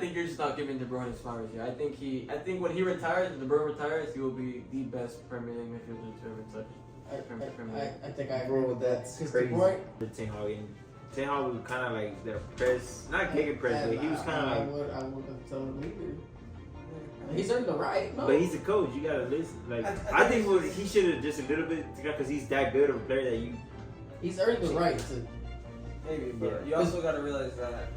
think you're just not giving De Bruyne his flowers here. I think when he retires, De Bruyne retires, he will be the best Premier League midfielder to ever touch. I think I agree with that. That's Because crazy. De Bruyne, Ten Hag and Ten Hag was kind of like their press, not kicking press, but he was kind I of like. would have told him. He's earned the right. No. But he's a coach. You gotta listen. Like I think he should have just a little bit because he's that good of a player that you. He's earned the right to. Maybe, but you also got to realize that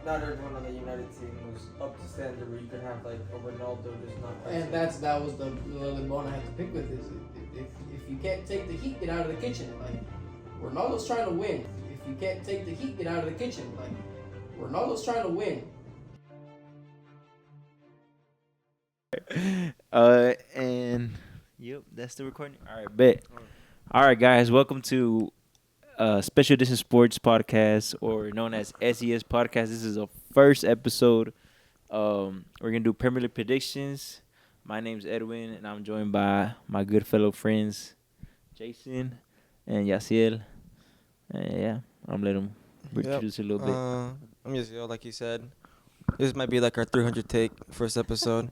not everyone on the United team was up to standard where you could have like a Ronaldo just not. And that was the bone I had to pick with is if you can't take the heat, get out of the kitchen. Like Ronaldo's trying to win. If you can't take the heat, get out of the kitchen. Like Ronaldo's trying to win. And yep, that's the recording. All right, bet. All right, guys, welcome to Special Edition Sports Podcast, or known as SES Podcast. This is our first episode. We're gonna do Premier League predictions. My name's Edwin, and I'm joined by my good fellow friends, Jason and Yasiel. And yeah, I'm letting them introduce a little bit. I'm just like you said, this might be like our 300 take first episode,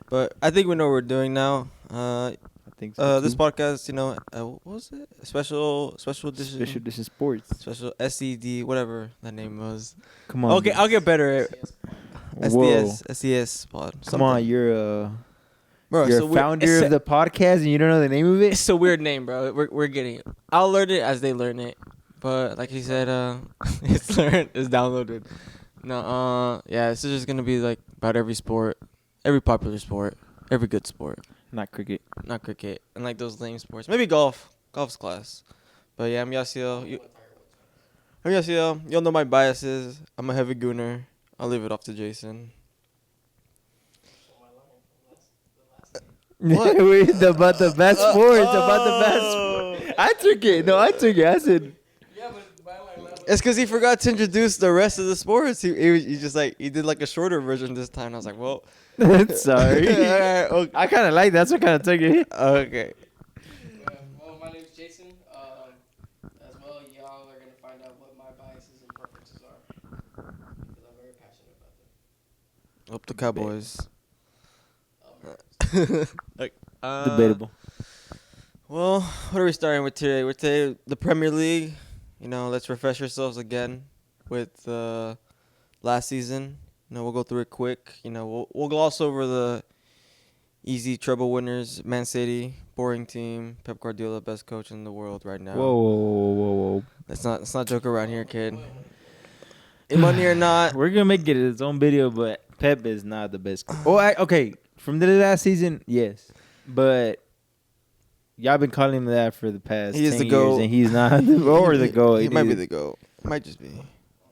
but I think we know what we're doing now. I think so. This too. podcast, what was it? Special edition. Special Edition Sports. Special SED, whatever that name was. Come on. Okay, I'll get better. Whoa. SDS pod. Come on, you're bro. you're so a founder of the podcast and you don't know the name of it? It's a weird name, bro. We're getting it. I'll learn it as they learn it. But like he said, it's learned, it's downloaded. No, yeah, this is just gonna be like about every sport, every popular sport, every good sport. Not cricket. Not cricket, and like those lame sports. Maybe golf. Golf's class. But yeah, I'm Yasiel. I'm Yasiel. You'll know my biases. I'm a heavy gooner. I'll leave it off to Jason. What? About the best sports. About the best sports. I took it. No, I took it. I said. It's because he forgot to introduce the rest of the sports. He just like he did like a shorter version this time. I was like, well, sorry. Okay. I kind of like that's what kind of took it. Okay. Well, my name's Jason. As well, y'all are gonna find out what my biases and preferences are because I'm very passionate about them. Up the Cowboys. Like, Debatable. Well, what are we starting with today? We're today the Premier League. Let's refresh ourselves again with last season. We'll go through it quick. We'll gloss over the easy treble winners. Man City, boring team. Pep Guardiola, best coach in the world right now. Whoa. Let's not joke around here, kid. Money or not. We're gonna make it its own video, but Pep is not the best. Okay. From the last season, yes, but y'all been calling him that for the past 10 the years, GOAT. and he's not the GOAT. He might be the GOAT. Might just be.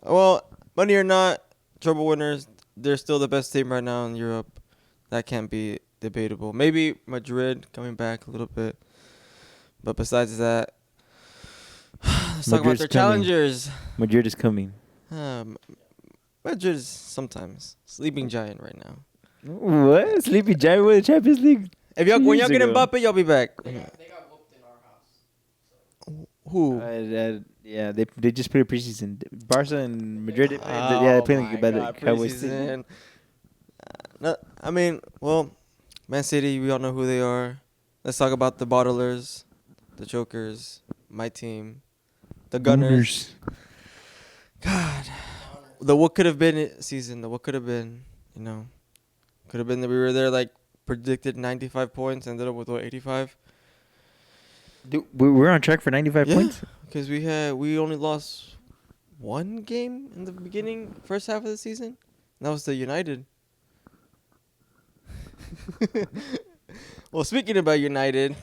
Well, money or not, treble winners. They're still the best team right now in Europe. That can't be debatable. Maybe Madrid coming back a little bit, but besides that, let's talk about Madrid's their coming. challengers. Madrid is coming. Madrid is sometimes sleeping giant right now. What? Sleepy Giant with the Champions League? If y'all when y'all Years get ago. Mbappe, y'all be back. They got whooped in our house. Who? Yeah, they just put a preseason. Barca and Madrid. Oh they playing my like better God, Cowboys. preseason. No, I mean, well, Man City, we all know who they are. Let's talk about the bottlers, the chokers, my team, the Gunners. God, the what could have been season. The what could have been. Could have been that we were there like predicted 95 points, ended up with 85. Dude, we're on track for 95 Yeah. points. Because we only lost one game in the beginning, first half of the season. And that was the United. Well, speaking about United,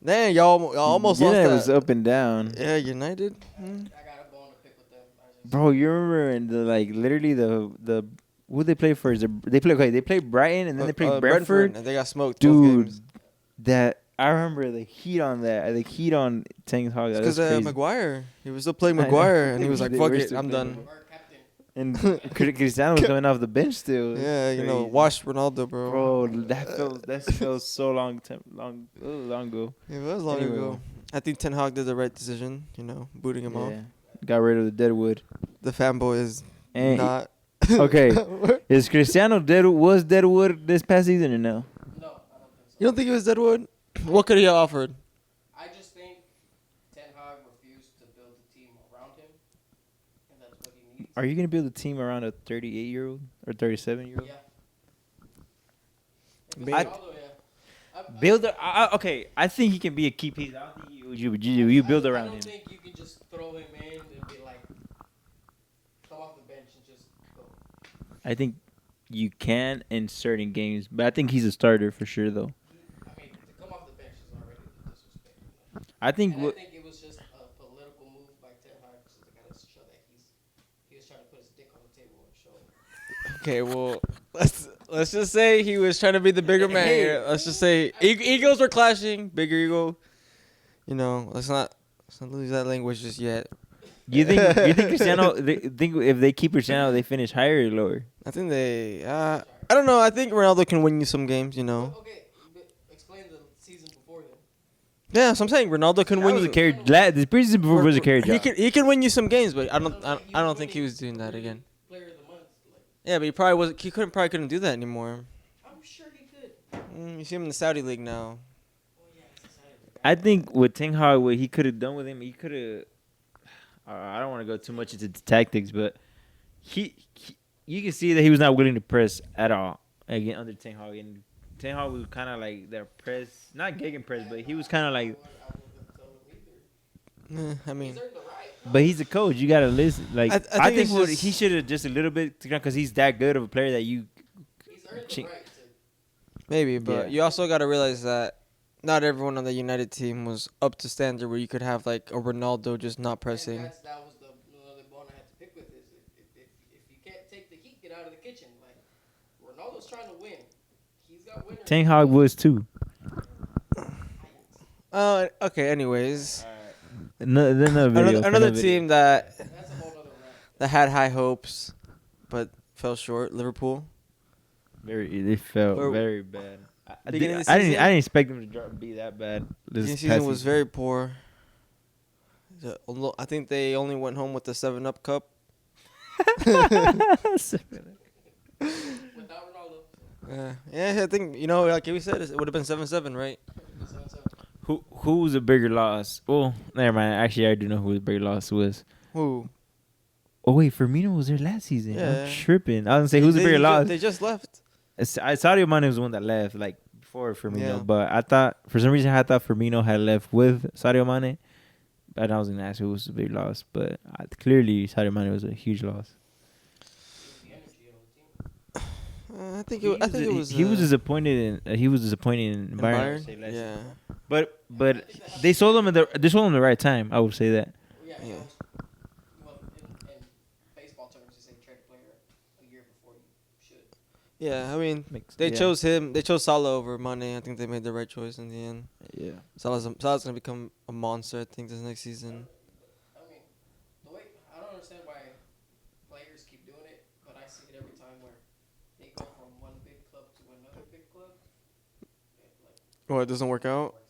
y'all almost lost Yeah, that. it was up and down. Yeah, United. I got a bone to pick with them. Bro, you remember in the literally the who they play first? They play Brighton and then they play Brentford. And they got smoked. Both Dude, games. that I remember the heat on that. The heat on Ten Hag. That's Because crazy. Maguire, he was still playing I know. Maguire, and he was like, They "Fuck were it, still I'm playing done." Our captain. And Cristiano was coming off the bench still. Yeah, Crazy. watch Ronaldo, bro. Bro, that feels so long ago. It was long Anyway. ago. I think Ten Hag did the right decision. Booting him off. Yeah, got rid of the deadwood. The fanboy is And not. Okay, is Cristiano Deadwood this past season or no? No, I don't think so. You don't think he was Deadwood? What could he have offered? I just think Ten Hag refused to build a team around him, and that's what he needs. Are you gonna build a team around a 38-year-old or 37-year-old? Yeah. I- Ronaldo, yeah. Build okay. I think he can be a key piece. I don't think you build around I him. don't think you can just throw him in and be like, come off the bench and just go. I think you can in certain games, but I think he's a starter for sure though. I mean, to come off the bench is already the disrespect. I think And I think it was just a political move by Ten Hag to kind of show that he was trying to put his dick on the table and show. Okay, well, let's just say he was trying to be the bigger man here. Let's just say egos were clashing, bigger ego. You know, let's not lose that language just yet. you think Cristiano think if they keep Cristiano they finish higher or lower? I think they. I don't know. I think Ronaldo can win you some games. You know. Okay, but explain the season before then. Yeah, so I'm saying Ronaldo can That win was you. a carry. This preseason before was a carry job. He can win you some games, but I don't think he was doing that again. Player of the month. Like, Yeah, but he probably was. He probably couldn't do that anymore. I'm sure he could. You see him in the Saudi league now. Oh yeah, it's exciting. I think with Ten Hag, what he could have done with him, he could have. I don't want to go too much into the tactics, but he you can see that he was not willing to press at all again under Ten Hag, and Ten Hag was kind of like their press, not gegen press, but he was kind of like. I mean, He's earned the right. But he's a coach. You gotta listen. Like I I think think it's what just- he should have just a little bit because he's that good of a player that you. He's earned the Chink. right to. maybe, but Yeah. you also got to realize that not everyone on the United team was up to standard where you could have like a Ronaldo just not pressing. And that was the bone I had to pick with is if you can't take the heat, get out of the kitchen. Like Ronaldo's trying to win. He's got winners. Ten Hag was too. Okay. Anyways, Another video. another team that That's a whole other rant. that had high hopes, but fell short. Liverpool. They felt Or- very bad. I Beginning didn't. of the I didn't season? expect them to be that bad. The This season was very poor. I think they only went home with the 7-Up cup. Without Ronaldo. Yeah, I think like we said, it would have been 7-7, right? 7-7. Who was a bigger loss? Well, never mind. Actually, I do know who the bigger loss was. Who? Oh wait, Firmino was there last season. Yeah. I'm tripping. I was gonna say who's the bigger loss. They just left. Sadio Mane was the one that left, like before Firmino. Yeah. But I thought for some reason Firmino had left with Sadio Mane. But I was gonna ask who was the big loss, but clearly Sadio Mane was a huge loss. The energy of the team. I think it was. He was disappointed in in Bayern. I would say, last Yeah. season. But they sold him the right time. I would say that. Yeah. Yeah. Well, in baseball terms, you say trade a player a year before you should. Yeah, I mean, Makes- they yeah. chose him. They chose Salah over Mane. I think they made the right choice in the end. Yeah. Salah's gonna become a monster. I think this next season. I mean, I don't understand why players keep doing it, but I see it every time where they go from one big club to another big club. Oh, it doesn't work out. Works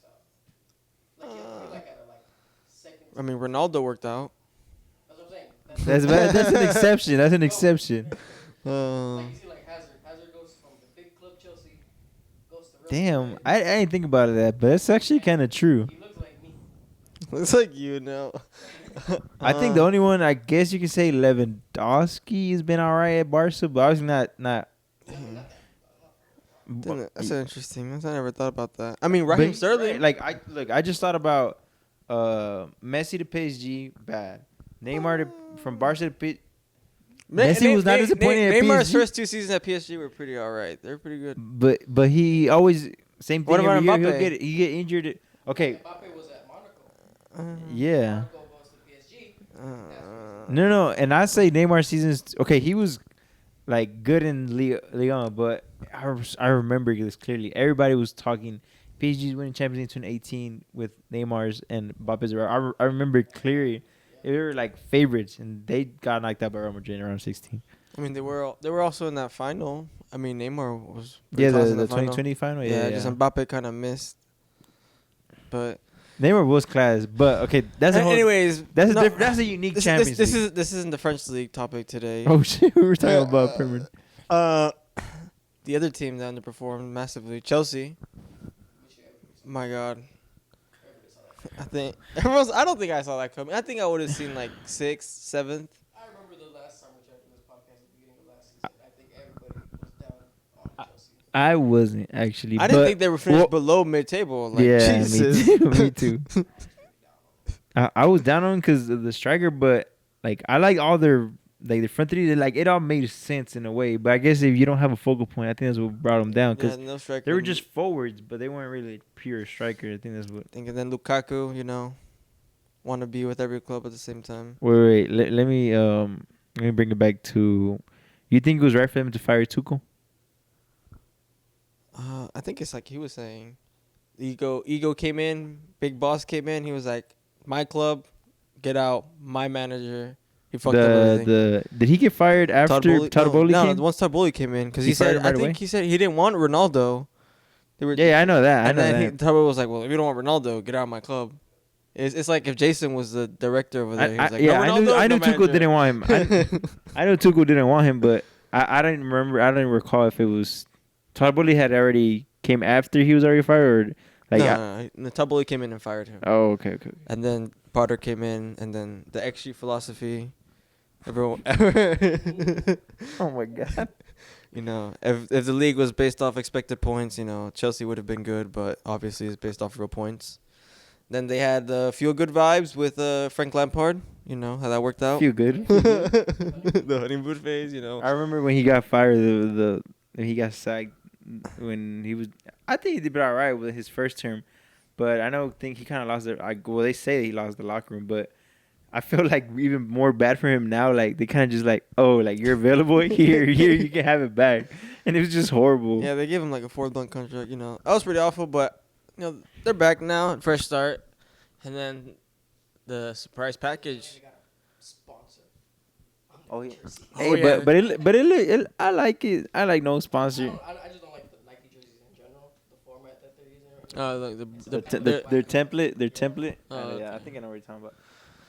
out. Like you have to be like at a second. I mean, Ronaldo worked out. That's what I'm saying. That's bad. That's an exception. That's an exception. Like you see, like Hazard. Hazard goes from the big club Chelsea, goes to Real Damn, Madrid. I didn't think about that, but it's actually kind of true. He looks like me. Looks like you know. I think the only one I guess you could say Lewandowski has been all right at Barca, but obviously not. That's interesting. I never thought about that. I mean, Raheem But- Sterling. Like I just thought about Messi to PSG, bad. Neymar from Barca to PSG. Messi was not disappointing at Neymar's PSG. first 2 seasons at PSG were pretty all right. They're pretty good. But he always same thing What about every year. Mbappe? He get injured. Okay, Mbappe was at Monaco. yeah. Monaco goes to PSG. No, and I say Neymar seasons. Okay, he was like good in Lyon, but I remember this clearly. Everybody was talking. PSG's winning Champions League in 2018 with Neymar's and Mbappe's. I remember clearly. They were like favorites, and they got knocked out by Real Madrid in around 16. I mean, they were also in that final. I mean, Neymar was Yeah, pretty close the in the 2020 final. Yeah, Yeah, just Mbappe kind of missed. But Neymar was class, but okay, that's a whole, Anyways, that's no, that's a unique Champions League. this isn't the French league topic today. Oh shit, we were talking about Premier. The other team that underperformed massively, Chelsea. My God. I don't think I saw that coming. I think I would have seen like 6th, 7th. I remember the last time we checked in this podcast at the beginning of last season. I think everybody was down on Chelsea. I wasn't actually. I didn't but- think they were finished well, below mid-table. Like, yeah, Jesus. me too. Me too. I was down on because of the striker, but like I like all their like the front three. Like it all made sense in a way. But I guess if you don't have a focal point, I think that's what brought them down because Yeah, no striker. they were just forwards, but they weren't really pure striker. I think that's what. Thinking then Lukaku, want to be with every club at the same time. Wait. Let me bring it back to. You think it was right for them to fire Tuchel? I think it's like he was saying, ego came in, big boss came in. He was like, my club, get out, my manager. He fucked up everything. Did he get fired after Todd Bowley no, came? once Todd Bowley came in, because He he fired said, him right I away? think he said he didn't want Ronaldo. They were, Yeah, I know that. and then Todd Bowley was like, well, if you don't want Ronaldo, get out of my club. It's like if Jason was the director over there. He was like, no Ronaldo, I knew no Tuchel manager. didn't want him. I know Tuchel didn't want him, but I didn't remember. I didn't recall if it was Todd Bowley had already came after he was already fired, or like. No, Todd Bowley came in and fired him. Oh, okay. And then Potter came in, and then the XG philosophy. Everyone, Oh my god. if the league was based off expected points, Chelsea would have been good, but obviously it's based off real points. Then they had feel good vibes with Frank Lampard. How that worked out. Feel good. The honeymoon phase, I remember when he got fired. He got sacked when he was. I think he did all right with his first term, but I think he kind of lost they say he lost the locker room, but I feel like even more bad for him now. Like they kind of just like, oh, like you're available here, you can have it back, and it was just horrible. Yeah, they gave him like a 4-month contract. That was pretty awful, but they're back now, fresh start, and then the surprise package. They got a sponsor. Oh yeah. Jersey. Hey, yeah. but it I like it. I like no sponsor. I just don't like the Nike jerseys in general. The format that they're using. Right now. Like Their template. Oh, Yeah, okay. I think I know what you're talking about.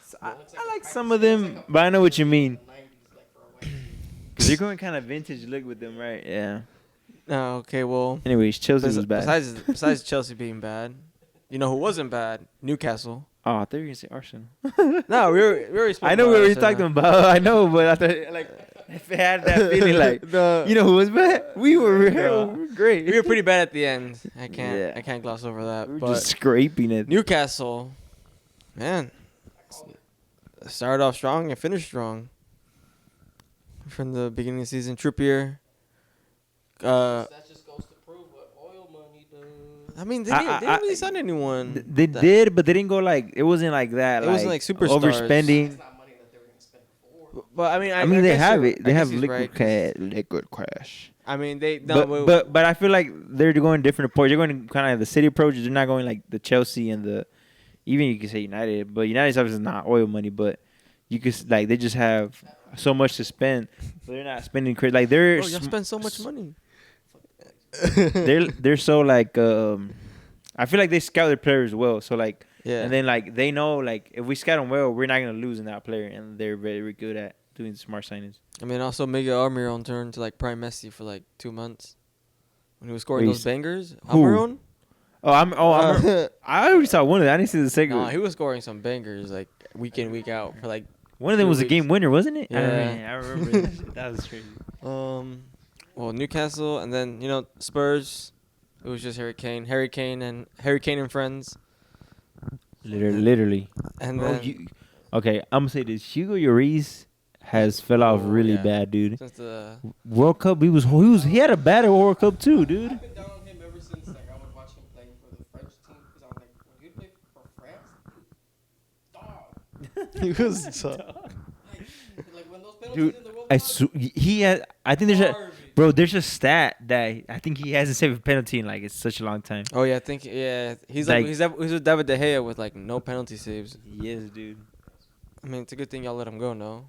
So It looks I a like practice- some of it looks them, like a but I know what you practice mean. in the 90s, like for a white tee. Cause you're going kind of vintage look with them, right? Yeah. No, okay, well. Anyways, Chelsea was bad. Besides Chelsea being bad, who wasn't bad? Newcastle. Oh, I thought you were gonna say Arsenal. No, we already spoke I know about we were Arsenal. talking about. I know, but I thought like if it had that feeling, like you know who was bad? We were great. We were pretty bad at the end. I Yeah. can't gloss over that. We were But just scraping it. Newcastle, man, started off strong and finished strong. From the beginning of the season, Trippier. That just goes to prove what oil money does. I mean, they I- didn't really sign anyone. They that- did, but they didn't go like it wasn't like that. It wasn't like superstars. overspending. It's not money that they were gonna spend before. But I mean, I mean, they guess have you're- it. They I guess have he's liquid right. liquid cash. I mean, they no, But I feel like they're going different approach. They're going kind of the city approach. They're not going like the Chelsea and the even you can say United, but United's obviously not oil money, but you could like they just have so much to spend. So they're not spending crazy. Like they're y'all spend so much money. they're so like I feel like they scout their players well. So like Yeah. and then like they know like if we scout them well, we're not gonna lose in that player, and they're very, very good at doing smart signings. I mean, also Miguel Almiron turned to like prime Messi for like 2 months when he was scoring Wait, those bangers. who? Almiron? I already saw one of them. I didn't see the second. Nah, one. he was scoring some bangers like week in week out for like. One of them 2 was a weeks. game winner, wasn't it? Yeah. I remember that shit. That was crazy. Well, Newcastle, and then Spurs. It was just Harry Kane and friends, Literally. and Bro, then okay, I'm gonna say this. Hugo Lloris has fell off Oh, really yeah. bad, dude. since the World Cup, he had a bad World Cup too, dude. I've been down on him ever since like I would watch him play for the French team because I was like, when he played for France, dog. he was Like when those penalties Dude, in the World I Cup, he had. I think there's a garbage. bro. There's a stat that I think he hasn't saved a penalty in like it's such a long time. Oh yeah, I think he's Like- he's with David De Gea with like no penalty saves. Yes, dude. I mean, it's a good thing y'all let him go, no?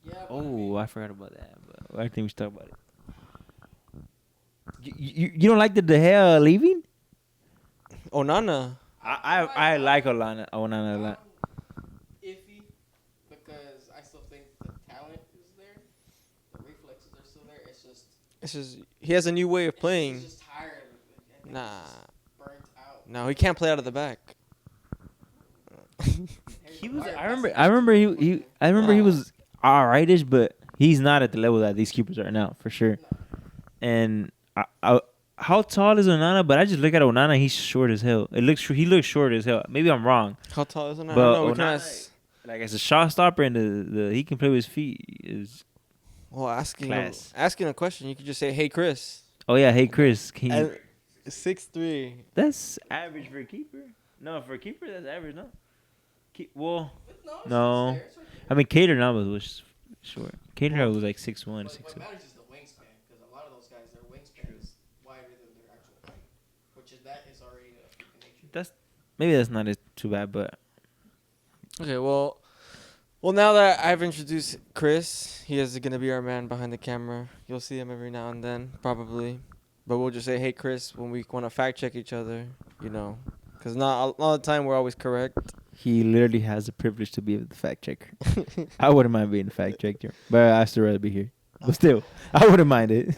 Yeah, but I Oh, mean, I forgot about that. But I think we should talk about it. You don't like the De Gea leaving? Onana. I like Onana a lot. Iffy, because I still think the talent is there. The reflexes are still there. It's just he has a new way of playing. He's just tired. I think Nah, he's just burnt out. no, he can't play out of the back. He was. I remember he was alrightish, but he's not at the level that these keepers are now for sure. And how tall is Onana? But I just look at Onana, he's short as hell. He looks short as hell. Maybe I'm wrong. How tall is Onana? But No, we can Onana, ask. like as a shot stopper and the he can play with his feet is. Well, Class. asking a question, you could just say, "Hey, Chris." Oh yeah, hey Chris, can you? And 6'3". That's average for a keeper. No, for a keeper that's average. No. Well, No. no. It's there. It's okay. I mean Cater Navas was short. Cater was like 6'1", What 6'2". matters is the wingspan, because a lot of those guys, their wingspan is wider than their actual height, which is already a nature. Maybe that's not too bad, but Okay, well, now that I've introduced Chris, he is gonna be our man behind the camera. You'll see him every now and then, probably. But we'll just say, "Hey, Chris," when we want to fact check each other, because not all the time we're always correct. he literally has the privilege to be the fact checker. I wouldn't mind being the fact checker, but I still rather be here. But still, I wouldn't mind it.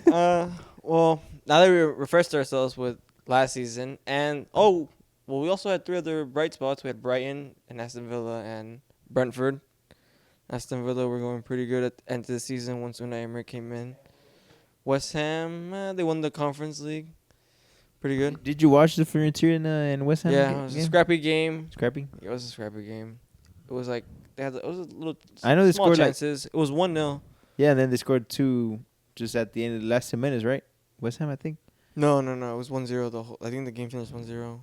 Well, now that we refreshed ourselves with last season, and we also had 3 other bright spots. We had Brighton and Aston Villa and Brentford. Aston Villa were going pretty good at the end of the season once Unai Emery came in. West Ham, they won the Conference League. Pretty good. Did you watch the Fiorentina and West Ham? Yeah, it was a scrappy game. Scrappy. It was a scrappy game. It was like it was a little. I know they small scored chances. It was 1-0. Yeah, and then they scored 2 just at the end of the last 10 minutes, right? West Ham, I think. No. It was 1-0. I think the game finished 1-0.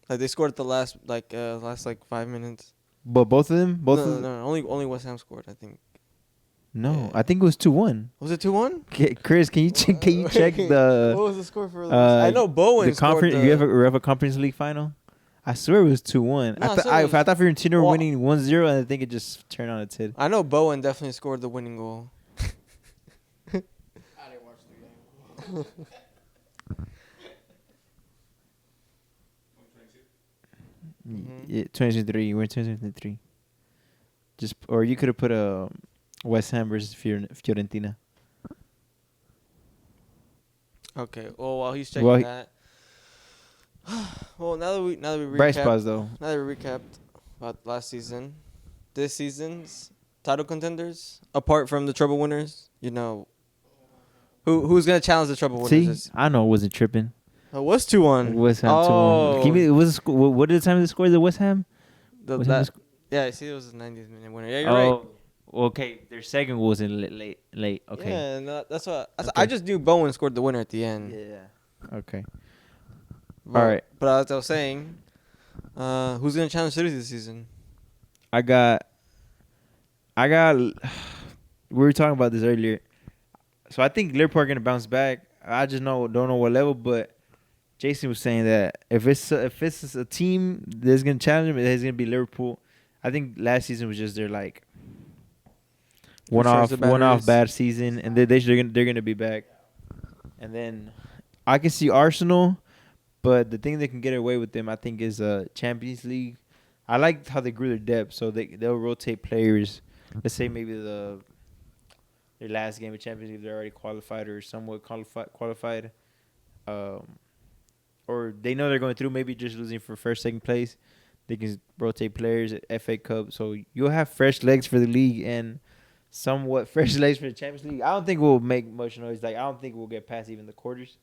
Like they scored at the last 5 minutes. But both of them, No. Only West Ham scored. I think. No, Yeah. I think it was 2-1. Was it 2-1? Chris, can you check the What was the score for? I know Bowen the scored conference? You have a Conference League final? I swear it was 2-1. No, I so it was- thought Fiorentina were Well- winning 1-0, and I think it just turned on its head. I know Bowen definitely scored the winning goal. I didn't watch the game. Mhm. Yeah, 2023. We're in 2023. Or you could have put a West Ham versus Fiorentina. Okay. Well, while he's checking Well, that. Well, now that we Bright recap, spots though. now that we recapped about last season, this season's title contenders, apart from the treble winners, who's gonna challenge the treble winners? See, I know it wasn't tripping. It was 2-1. West Ham 2-1. Oh, Give me, what did the time they scored the West Ham? the, West Ham that, sc- yeah. I see, it was the 90th minute winner. Yeah, you're right. Okay. Their second goal was in late. Okay. Yeah, no, that's what Okay. I just knew Bowen scored the winner at the end. Yeah. Okay. But, All right. But as I was saying, who's gonna challenge City this season? I got. We were talking about this earlier. So I think Liverpool are gonna bounce back. I just don't know what level, but Jason was saying that if it's a team that's gonna challenge them, it's gonna be Liverpool. I think last season was just their like one off bad season, and they're gonna be back. And then I can see Arsenal, but the thing they can get away with them, I think, is Champions League. I like how they grew their depth, so they'll rotate players. Let's say maybe their last game of Champions League, they're already qualified or somewhat qualified. Or they know they're going through, maybe just losing for first, second place. They can rotate players at FA Cup. So you'll have fresh legs for the league and somewhat fresh legs for the Champions League. I don't think we'll make much noise. Like, I don't think we'll get past even the quarters.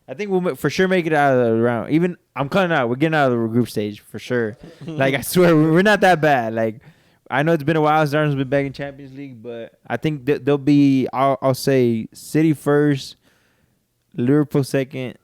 I think we'll for sure make it out of the round. Even I'm cutting out. We're getting out of the group stage for sure. Like, I swear, we're not that bad. Like, I know it's been a while since Arsenal's been back in Champions League, but I think they'll be, I'll say, City first, Liverpool second,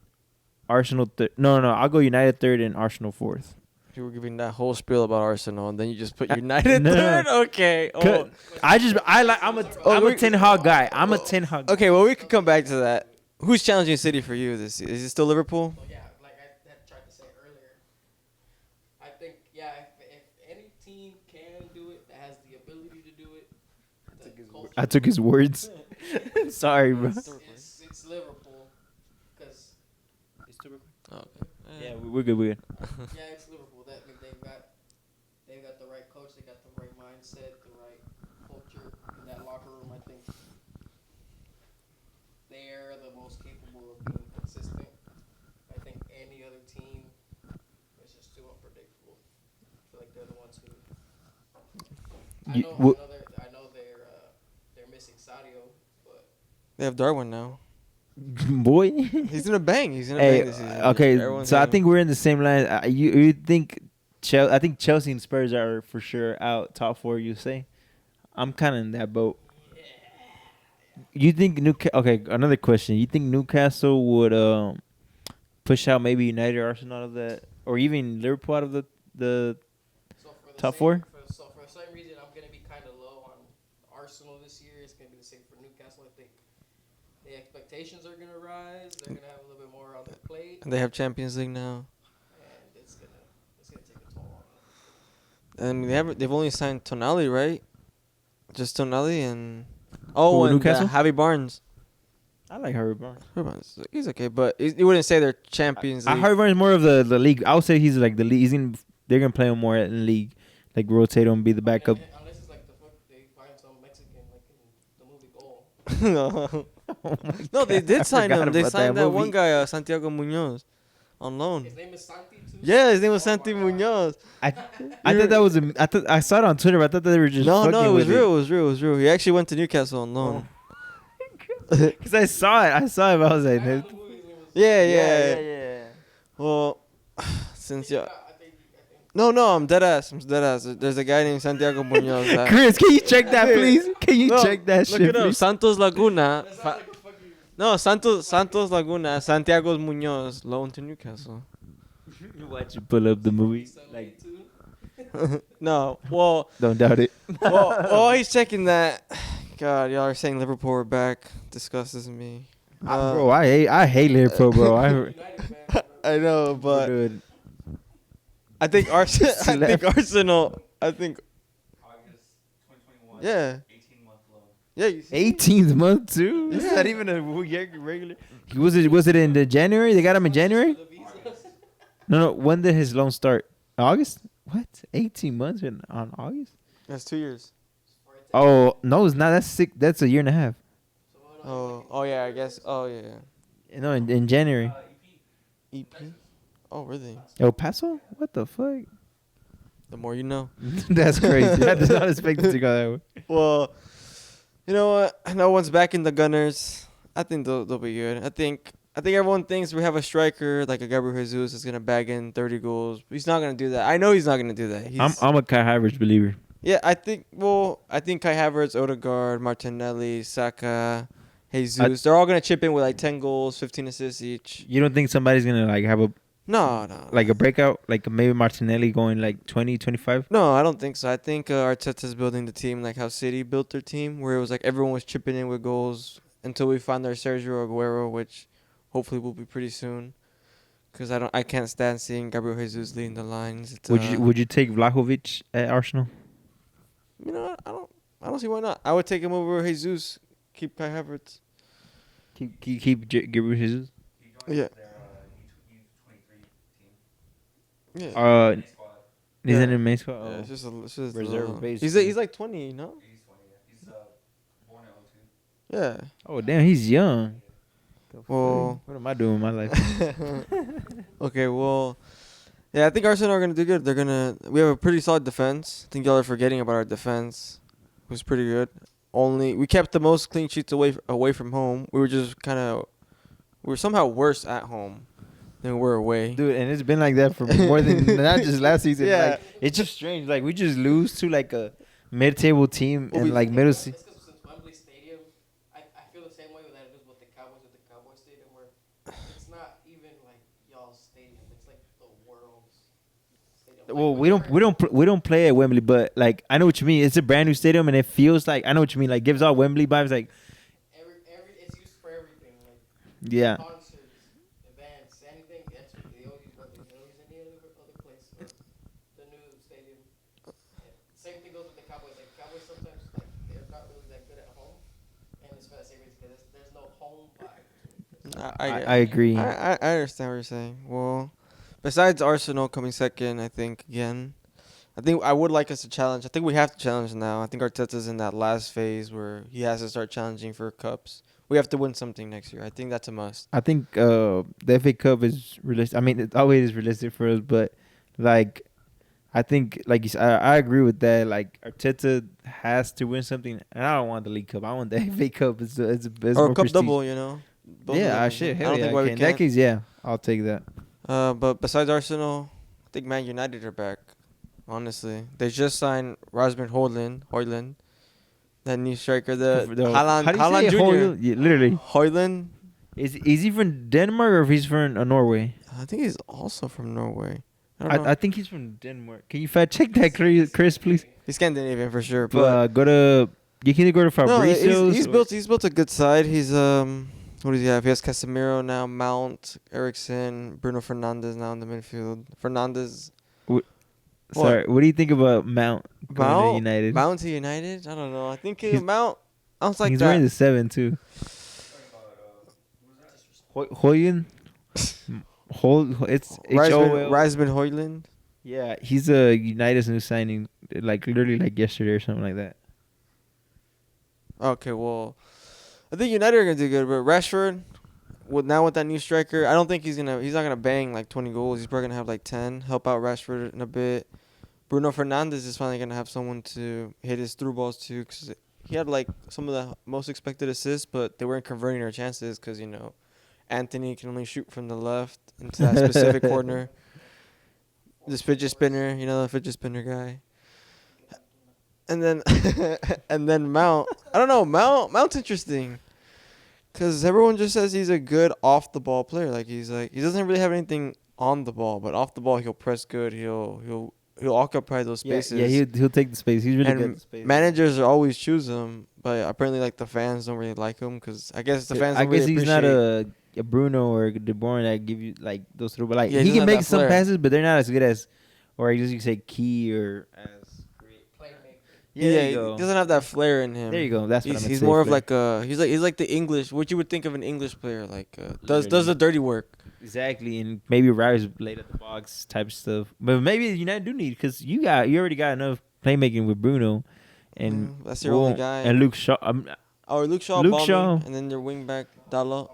Arsenal third. No, I'll go United third and Arsenal fourth. You were giving that whole spiel about Arsenal, and then you just put United No. third. Okay. Oh. I'm a Ten Hag guy. I'm a Ten Hag. Okay. Well, we could come back to that. Who's challenging City for you this season? Is it still Liverpool? So yeah, like I had tried to say earlier, I think if any team can do it, that has the ability to do it, I took his words. Sorry, bro. It's Liverpool, because Oh, okay. Yeah, we're good. yeah, it's Liverpool. they've got the right coach, they got the right mindset, the right culture in that locker room. I think they're the most capable of being consistent. I think any other team is just too unpredictable. I feel like they're the ones who. I know they're missing Sadio, but They have Darwin now. Boy. He's gonna bang. He's gonna Hey, bang this season. okay, Everyone's so I saying- think we're in the same line. You think I think Chelsea and Spurs are for sure out top 4. You say, I'm kind of in that boat. You think Okay, another question. You think Newcastle would push out maybe United, or Arsenal out of that, or even Liverpool out of the so for the Top same, four? For the same reason, I'm gonna be kind of low on Arsenal this year. It's gonna be the same for Newcastle. I think the expectations are gonna rise. They're gonna have a little bit more on their plate, And they have Champions League now, and it's gonna take a toll on them. and they've only signed Tonali, right? Just Tonali and Who, and Newcastle? Javi Barnes. I like Harry Barnes. Javi Barnes, he's okay, but you wouldn't say they're Champions League. Harry Barnes is more of the league. I would say he's like the league. They're gonna play him more in the league, like rotate him, be the backup. Unless it's like the fuck they find some Mexican like in the movie Goal. no, Oh my no, they God, I did sign forgot him. They about signed that one movie. guy, Santiago Munoz, on loan. His name is Santi too. Yeah, his name was Oh my Santi God. Munoz. I thought that was I saw it on Twitter. But I thought they were just No, fucking it was with real. It was real. It was real. He actually went to Newcastle on loan. Because I saw it. But I was like, I know the movie, his name was- Yeah. Well, since you. I think No, I'm dead ass. There's a guy named Santiago Munoz. that- Chris, can you check that, please? Can you No, check that look shit, it up. please? Santos Laguna. that sounds like a fucking. No, Santos Laguna. Santiago Munoz loan to Newcastle. Watch you pull up the movie. Like, No, well, don't doubt it. while he's checking that, God, y'all are saying Liverpool are back. Disgustes me. Bro, I hate Liverpool, bro. United fan. I know, but Dude, I think Arsenal. I think August 2021. yeah. 18-month loan. Yeah. You see? 18th month too. Is that even a regular? Was it in the January? They got him in January. No. When did his loan start? August? What? 18 months on August? That's 2 years. Oh no, it's not. That's sick. That's a year and a half. Oh yeah, I guess. Oh yeah. No, in January. EP. Oh really? El Paso? What the fuck? The more you know. That's crazy. I did not expect it to go that way. Well, you know what? No one's back in the Gunners. I think they'll be good. I think everyone thinks we have a striker like a Gabriel Jesus is gonna bag in 30 goals. He's not gonna do that. I know he's not gonna do that. I'm a Kai Havertz believer. Yeah, I think Kai Havertz, Odegaard, Martinelli, Saka, Jesus, they're all gonna chip in with like 10 goals, 15 assists each. You don't think somebody's gonna like have a No. like a breakout, like maybe Martinelli going like 20, 25? No, I don't think so. I think Arteta's building the team like how City built their team, where it was like everyone was chipping in with goals until we find our Sergio Aguero, which hopefully will be pretty soon. Because I can't stand seeing Gabriel Jesus leading the lines. It's, Would you take Vlahovic at Arsenal? You know what? I don't see why not. I would take him over Jesus. Keep Kai Havertz. Keep Gabriel Jesus. He joined Yeah. their U23 team. Yeah. Main squad. He's Yeah. in the main squad. Yeah, Oh. it's just a Reserve little- base. He's like 20, no? He's 20. He's born in 02. Yeah. Oh damn, he's young. Well, What am I doing in my life? okay, well, yeah, I think Arsenal are gonna do good. We have a pretty solid defense. I think y'all are forgetting about our defense. It was pretty good. We kept the most clean sheets away from home. We were somehow worse at home than we were away. Dude, and it's been like that for more than not just last season. Yeah. Like, it's just strange. Like we just lose to like a mid-table team Well, and we- like middle. It's because since Wembley Stadium, I feel the same way that it is with the Cowboy Stadium, where it's not even like y'all's stadium. It's like the world's stadium. Well, Like, we don't play at Wembley, but like I know what you mean. It's a brand new stadium, and it feels like I know what you mean. Like gives out Wembley vibes. Like it's used for everything. Like yeah, concerts, events, anything. That's what they always use. Wembley. They don't use any other place. Or the new stadium. Same thing goes with the Cowboys. Like Cowboys sometimes like they're not really that good at home, and it's for that same reason because there's no home vibe. I agree. I understand what you're saying. Well, Besides Arsenal coming second, I think again. I think I would like us to challenge. I think we have to challenge now. I think Arteta's in that last phase where he has to start challenging for cups. We have to win something next year. I think that's a must. I think the FA Cup is realistic. I mean, it always is realistic for us, but like, I think like you said, I agree with that. Like Arteta has to win something, and I don't want the League Cup. I want the FA Cup. It's Or more a cup prestige. double, you know. Both of Yeah, I them. should. I Hell don't yeah, think I why we can. In that can't. case, yeah, I'll take that. But besides Arsenal, I think Man United are back. Honestly, they just signed Rasmus Højlund, that new striker, the How do you Haaland say Jr. Højlund? Yeah, literally. Højlund. Is he from Denmark or if he's from Norway? I think he's also from Norway. I don't know. I think he's from Denmark. Can you fact check that, Chris, please? He's Scandinavian for sure. But But go to you can either go to no, Fabrizio's. he's built a good side. He's what does he have? He has Casemiro now, Mount, Eriksson, Bruno Fernandes now in the midfield. Fernandes. Sorry, what do you think about Mount going to Mount? United? Mount to United? I don't know. I think He's- Mount. I was like He's that. wearing the 7 too. Højlund. It's H-O-L. Rasmus Højlund. Yeah, he's a United's new signing, like literally like yesterday or something like that. Okay, well, I think United are gonna do good, but Rashford, with that new striker, I don't think he's not gonna bang like 20 goals. He's probably gonna have like 10, help out Rashford in a bit. Bruno Fernandes is finally gonna have someone to hit his through balls to, because he had like some of the most expected assists, but they weren't converting their chances because Anthony can only shoot from the left into that specific corner. This fidget spinner, the fidget spinner guy. And then and then Mount. I don't know, Mount's interesting. Cuz everyone just says he's a good off the ball player. Like he doesn't really have anything on the ball, but off the ball he'll press good. He'll occupy those spaces. Yeah, he'll take the space. He's really good at the space. Managers always choose him, but apparently like the fans don't really like him cuz I guess the fans don't really he's not appreciate- a Bruno or De Bruyne that give you like those through, but like Yeah, he he can doesn't have make that some flair. passes, but they're not as good as, or I guess you could say Key or as. Yeah, there you he go. doesn't have that flair in him. There you go. That's what He's, I'm he's more of like he's like the English, what you would think of an English player, like does the dirty work. exactly, and maybe rise late at the box type stuff. But maybe United do need, because you already got enough playmaking with Bruno, and That's your only guy. and Luke Shaw. Or Luke Shaw, Luke bombing, Shaw. and then your wing back Dalot.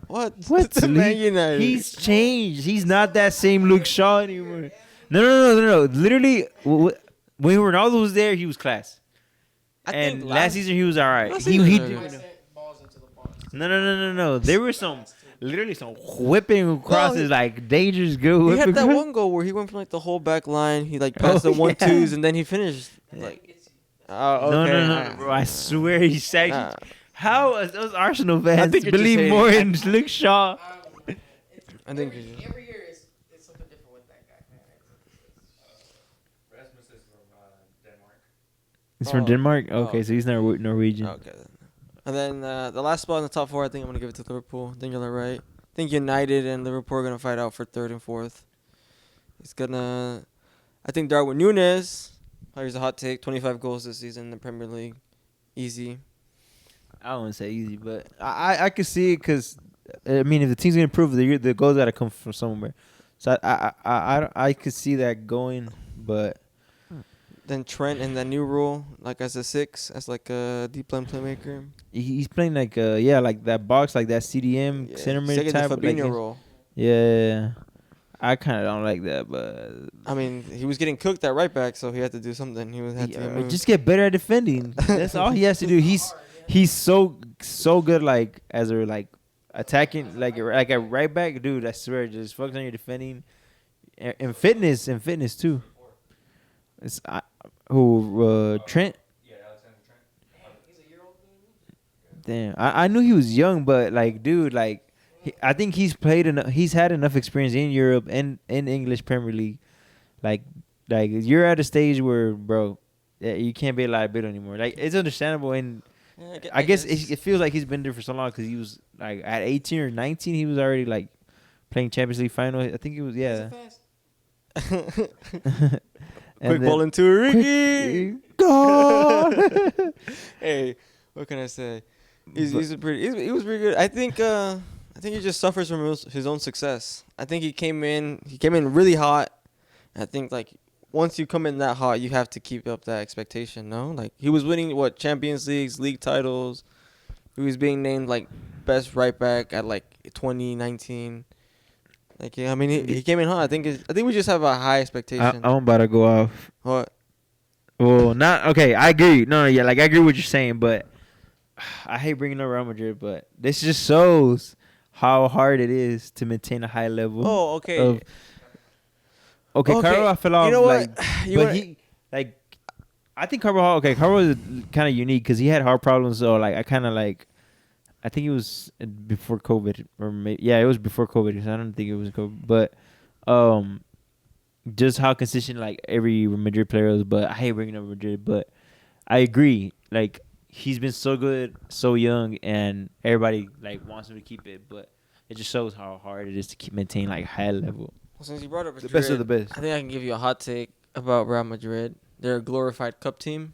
What? What? The Man United. He's changed. He's not that same Luke Shaw anymore. No. Literally, when Ronaldo was there, he was class. I And think last season he was all right. last He season did- was No. There were some whipping crosses, like dangerous good he whipping. had that cross- one goal where he went from like the whole back line. He like passed the 1-2s and then he finished. Like, okay. No, bro. I swear he said. Nah. How those Arsenal fans think you're just believe hating. more in Luke Shaw? I think it's just- every year it's something different with that guy. Rasmus is from Denmark. He's from Oh. Denmark. Oh. Okay, so he's Norwegian. Okay. Then. And then the last spot in the top four, I think I'm gonna give it to Liverpool. I think you're right. I think United and Liverpool are gonna fight out for third and fourth. I think Darwin Núñez. Here's a hot take: 25 goals this season in the Premier League, easy. I don't want to say easy, but I could see it, because I mean, if the team's gonna improve, the goals gotta come from somewhere. So I could see that going, but Then Trent in that new role, like as a 6, as like a deep line playmaker. he's playing like like that box, like that CDM Yeah, center he's mid taking the type. Fabinho Like, role. yeah, I kind of don't like that, but I mean, he was getting cooked at right back, so he had to do something. He had to get moved. just get better at defending. That's all he has to do. He's so good, like as a like attacking, like a right back, dude. I swear, just focus on your defending and fitness too. It's Trent. Yeah, Alexander Trent. Damn, I knew he was young, but like, dude, like, I think he's played enough. He's had enough experience in Europe and in English Premier League. Like you're at a stage where, bro, you can't be a liability anymore. Like, it's understandable, and Yeah, I guess it feels like he's been there for so long, because he was like at 18 or 19, he was already like playing Champions League final. I think it was Quick ball into Ricky. Goal. Hey, what can I say? He was pretty good. I think I think he just suffers from his own success. I think he came in really hot. I think like once you come in that hot, you have to keep up that expectation. No, like he was winning Champions Leagues, league titles. He was being named like best right back at like 2019. Like yeah, I mean he came in hot. I think we just have a high expectation. I'm about to go off. What? Well, not okay. I agree. No, yeah, like I agree with what you're saying, but I hate bringing up Real Madrid. But this just shows how hard it is to maintain a high level. Oh, okay. Okay, Okay, Carvajal fell off. you know what? Like, You but wanna- he like, I think Carvajal. Okay, Carvajal is kind of unique because he had heart problems. So like, I kind of like, I think it was before COVID, or maybe, yeah, it was before COVID. 'Cause I don't think it was COVID, but just how consistent like every Madrid player is. But I hate bringing up Madrid, but I agree. Like he's been so good, so young, and everybody like wants him to keep it. But it just shows how hard it is to keep maintain like high level. Well, since you brought up The Madrid, best of the best. I think I can give you a hot take about Real Madrid. They're a glorified cup team.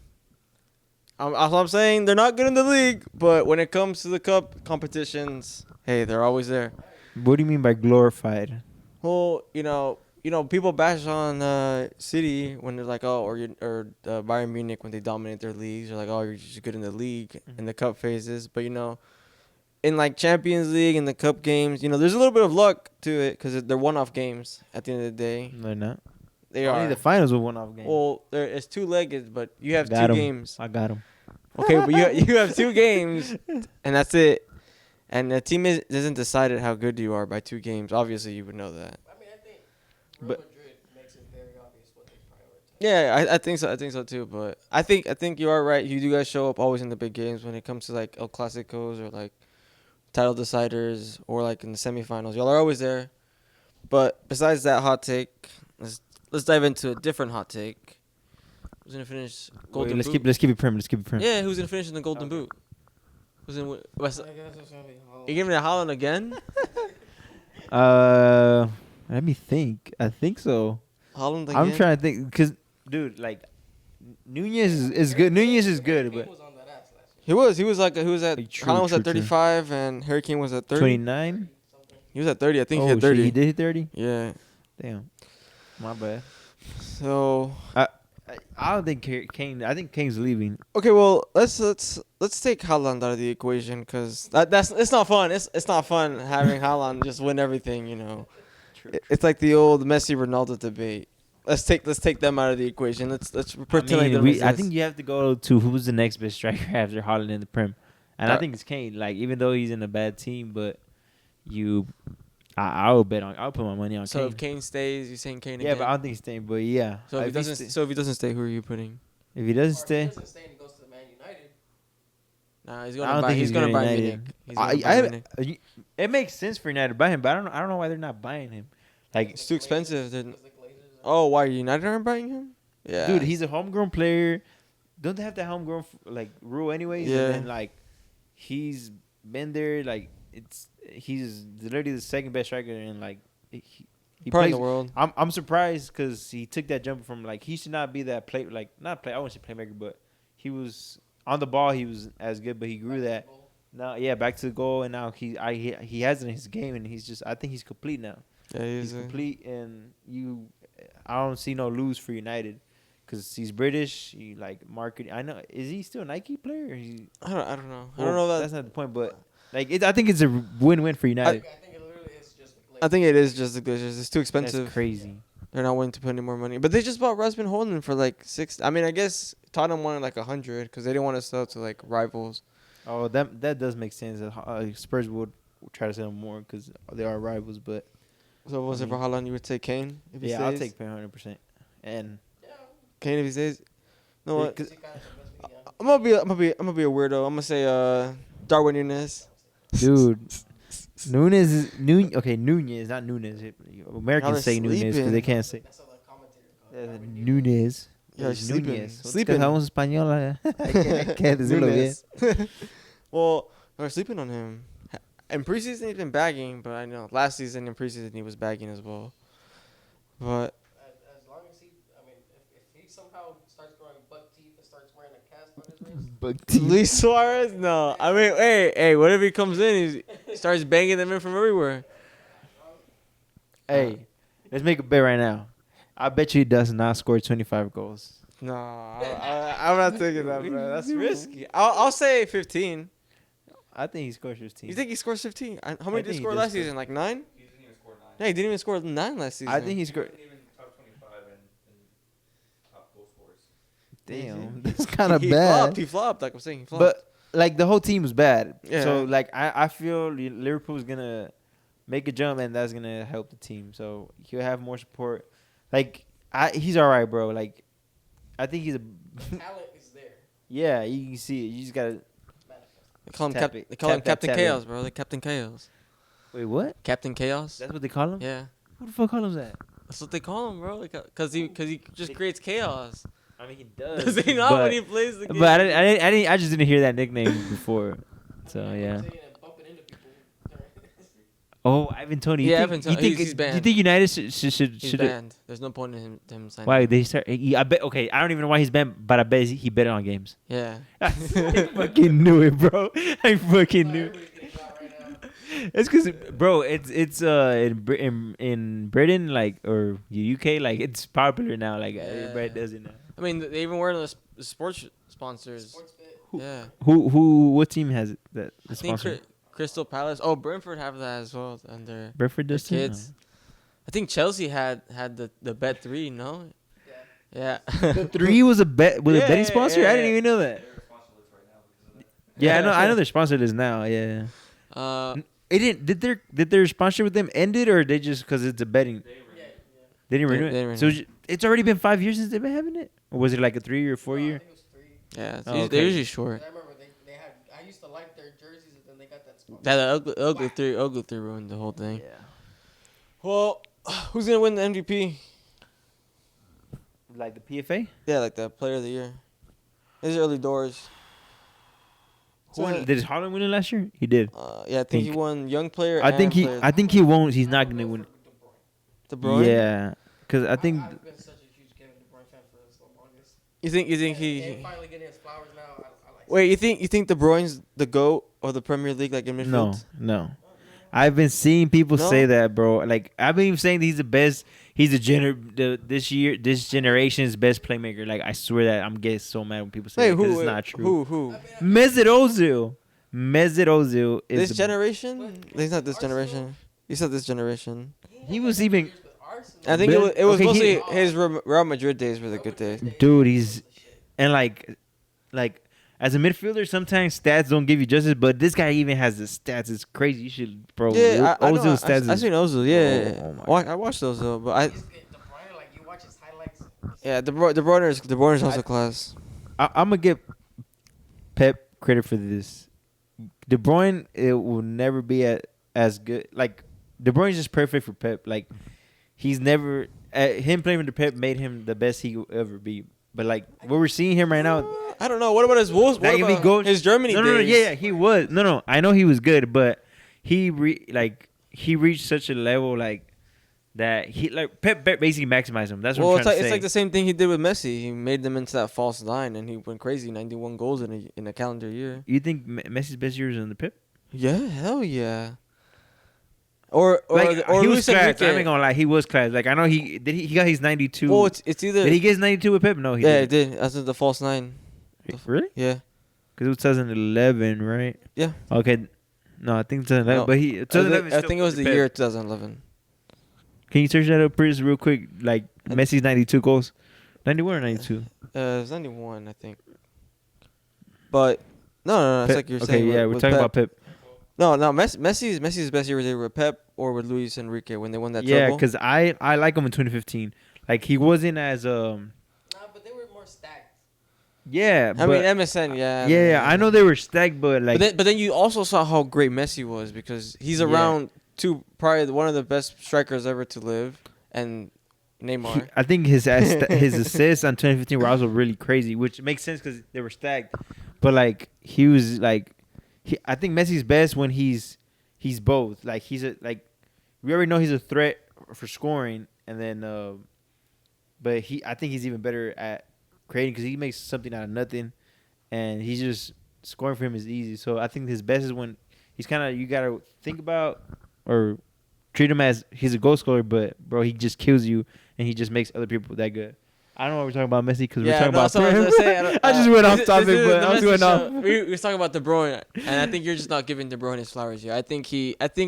That's what I'm saying. They're not good in the league, but when it comes to the cup competitions, hey, they're always there. What do you mean by glorified? Well, you know, people bash on City when they're like, oh, or Bayern Munich when they dominate their leagues. They're like, oh, you're just good in the league in the cup phases. But in like Champions League and the cup games, there's a little bit of luck to it because they're one-off games at the end of the day. They're not. They Only are. the finals were one-off game. Well, it's two-legged, but you have Got two 'em. games. I got him. Okay, but you have two games, and that's it. And the team isn't decided how good you are by two games. Obviously, you would know that. I mean, I think Real But- Madrid makes it very obvious what they prioritize. Yeah, I think so. I think so too. But I think you are right. You do guys show up always in the big games when it comes to like El Clasicos or like title deciders or like in the semifinals. Y'all are always there. But besides that hot take, let's dive into a different hot take. Who's gonna finish Golden Let's Boot? keep it prim. Let's keep it prim. Yeah, who's gonna finish in the Golden Boot? Who's in? I guess it's gonna be Haaland. You giving it to Haaland again? Let me think. I think so. Haaland again? I'm trying to think because, dude, like Nunez is good. Nunez is good, Kane but was on that ass last year. He was at Like, true, Haaland was at true, true. 35 and Harry Kane was at 30. 29. He was at 30. I think he Oh hit 30. shit, he did hit 30. Yeah. Damn, my bad. So I don't think Kane. I think Kane's leaving. okay, well let's take Haaland out of the equation because it's not fun. It's not fun having Haaland just win everything. It's like the old Messi Ronaldo debate. Let's take them out of the equation. Let's pretend like they don't I exist. think you have to go to who's the next best striker after Holland in the Prem, and I Uh, think it's Kane. Like even though he's in a bad team, but I'll put my money on So Kane. if Kane stays, you're saying Kane Yeah, again? but I don't think he's staying. But yeah, So if he doesn't stay, who are you putting? if he doesn't Or stay, If he doesn't stay and he goes to the Man United. Nah, he's I going don't to buy. think He's he's going to gonna buy United. Munich. He's gonna buy Munich. It makes sense for United to buy him, but I don't know why they're not buying him. Like, It's too expensive. Because the Glazers Oh, why United aren't buying him? Yeah, dude, he's a homegrown player. Don't they have that homegrown like rule anyways? Yeah. And then, like, he's been there. Like, he's literally the second best striker, and like he probably plays. in the world. I'm surprised because he took that jump from like he should not be that play like not play. I wouldn't say playmaker, but he was on the ball. He was as good, but he grew that. Now, yeah, back to the goal, and now he has it in his game, and I think he's complete now. Yeah, He's complete, and I don't see no lose for United, because he's British. He like marketing. I know. Is he still a Nike player? I don't know. I don't know that. That's not the point, but like I think it's a win-win for United. I think it literally is just the Glazers. I think it is just the Glazers. It's too That's expensive. crazy. They're not willing to put any more money. But they just bought Rasmus Holden for like 6. I mean, I guess Tottenham wanted like 100 because they didn't want to sell to like rivals. Oh, that does make sense. Spurs would try to sell him more because they are rivals, but So what was it for Haaland? You would take Kane if he yeah, stays? I'll take 100%. And Yeah. Kane if he stays. You know what? He's kind of the best medium. I'm gonna be a weirdo. I'm gonna say Darwin Nunes. dude, Nunez, not Nunez. Americans they're say Nunez because sleeping. they can't say That's how the commentator calls it. Nunez. Yeah, It's sleeping. Nunez. Sleeping. Hablamos español. I can't decirlo bien. Nunes. Well, they're sleeping on him. In preseason, he's been bagging, but I know last season in preseason he was bagging as well. But As long as he, I mean, if he somehow starts growing buck teeth and starts wearing a cast Luis Suarez? No. I mean, hey, whatever he comes in, he starts banging them in from everywhere. Hey, let's make a bet right now. I bet you he does not score 25 goals. No, I'm not taking that, bro. That's risky. I'll say 15. I think he scores 15. You think he scores 15? How I many did think he he score does last score. season? Like 9? He didn't even score 9. Yeah, he didn't even score 9 last season. I think he He scored. wasn't even top 25 in top goal scorers. Damn, that's kind of He bad. flopped. He flopped. Like I'm saying, he flopped. But like the whole team was bad. Yeah. So like I feel Liverpool's gonna make a jump and that's gonna help the team. So he'll have more support. Like he's all right, bro. Like I think he's a Talent is there. yeah. You can see it. You just gotta they call him, tap it. they call him Tap that Captain talent. Chaos, bro. Like Captain Chaos. wait. What? Captain Chaos. That's what they call him. Yeah, Who the fuck call him that? that's what they call him, bro. Like, cause he just creates chaos. I mean he does. Does he not when he plays the game? But I just didn't hear that nickname before. So yeah. Saying and bumping into people. Oh, Ivan Tony. You Yeah, think, Ivan you Toney. think He's banned. you think United should He's should banned. There's no point in him signing. why they start? I bet. Okay, I don't even know why he's banned, but I bet he bet on games. Yeah. I fucking knew it, bro. I fucking knew. It's because, bro, it's in Britain like or the UK like it's popular now. Like everybody does it now. I mean, they even wear the sports sponsors. Sports bet. Yeah. What team has it that I is think sponsored? Crystal Palace. Oh, Brentford have that as well. And their Brentford does too? kids. I think Chelsea had the bet 3. No. Yeah. The 3 was a bet with a Yeah, betting sponsor. yeah, I didn't yeah. even know that. They're sponsorless right now because of that. Yeah, I know they're sponsored as now. Yeah. It didn't. Did their sponsorship with them ended or they just because it's a betting? They were Yeah, yeah. They didn't They- renew it. they didn't So renew it's already been 5 years since they've been having it, or was it like a 3 or 4 No, I year? think it was 3. Yeah. Oh, They're okay. usually short. I remember they had. I used to like their jerseys, and then they got that. Sponsor. That ugly three ruined the whole thing. Well, who's gonna win the MVP? Like the PFA. Yeah, like the player of the year. It's early doors. Who won, did Holland win it last year? He did. Yeah, I think he won young player. I think and he. player. I think he won't. He's not gonna win. De Bruyne. Yeah, because I think. I've been such a huge Kevin De Bruyne fan for the longest. You think And he? finally getting his flowers now. I like. Wait, you think De Bruyne's the GOAT of the Premier League, like in midfield? No. I've been seeing people No? say that, bro. Like I've been saying he's the best. He's this generation's best playmaker. Like I swear that I'm getting so mad when people say Wait, that 'cause who? it's not true. Who? Mesut Ozil. Mesut Ozil is This the- generation? He's not this generation. You said this generation. He was even I think But- it was okay, mostly he- his Real Madrid days were the good days. dude. He's and like as a midfielder, sometimes stats don't give you justice. But this guy even has the stats. It's crazy. You should, bro. Yeah, I know. Ozil's stats. I is- seen Ozil. Yeah, Oh, my I watched Ozil, but De Bruyne, like you watch his highlights. De Bruyne is also class. I'm gonna give Pep credit for this. De Bruyne, it will never be as good. Like De Bruyne's just perfect for Pep. Like he's never him playing with the Pep made him the best he could ever be. But like what we're seeing him right now, I don't know. What about his Wolves? What like, if he about goes- his Germany no, days? yeah, he was. No, I know he was good, but he reached such a level like that he like Pep basically maximized him. That's what Well, I'm it's trying like, to it's say. like the same thing he did with Messi. He made them into that false nine, and he went crazy. 91 goals in a calendar year. You think Messi's best years in the Pep? Yeah, hell yeah. Or Like or he Luis was class. Enrique. I ain't gonna lie, he was class. Like I know he got his 92. Well, it's either Did he get his 92 with Pep? No, he yeah, it didn't. did. As in the false nine. Really? Yeah. Because it was 2011, right? Yeah. Okay. No, I think 2011. No. But he 2011. I think it was the year 2011. Can you search that up, Chris, real quick? Like Messi's 92 goals, 91 or 92? It was 91, I think. But no, it's Pep- like you're okay, saying. yeah, with we're talking Pep. about Pep. No, Messi's best year was either with Pep or with Luis Enrique when they won that Yeah, treble. because I like him in 2015. Like he wasn't as Nah, but they were more stacked. yeah. I mean MSN, yeah. yeah, I know they were stacked, but like but then you also saw how great Messi was because he's Yeah. around probably one of the best strikers ever to live, and Neymar. I think his assists on 2015 were also really crazy, which makes sense because they were stacked. But like he was like, I think Messi's best when he's both. Like he's we already know he's a threat for scoring, and then but I think he's even better at creating because he makes something out of nothing, and he's just scoring for him is easy. So I think his best is when he's kind of, you gotta think about or treat him as he's a goal scorer, but bro, he just kills you and he just makes other people that good. I don't know why we're talking about Messi because we're talking about. so I was gonna say, I just went off this topic, is but the I was message going show. off. We was talking about De Bruyne, and I think you're just not giving De Bruyne his flowers here. I think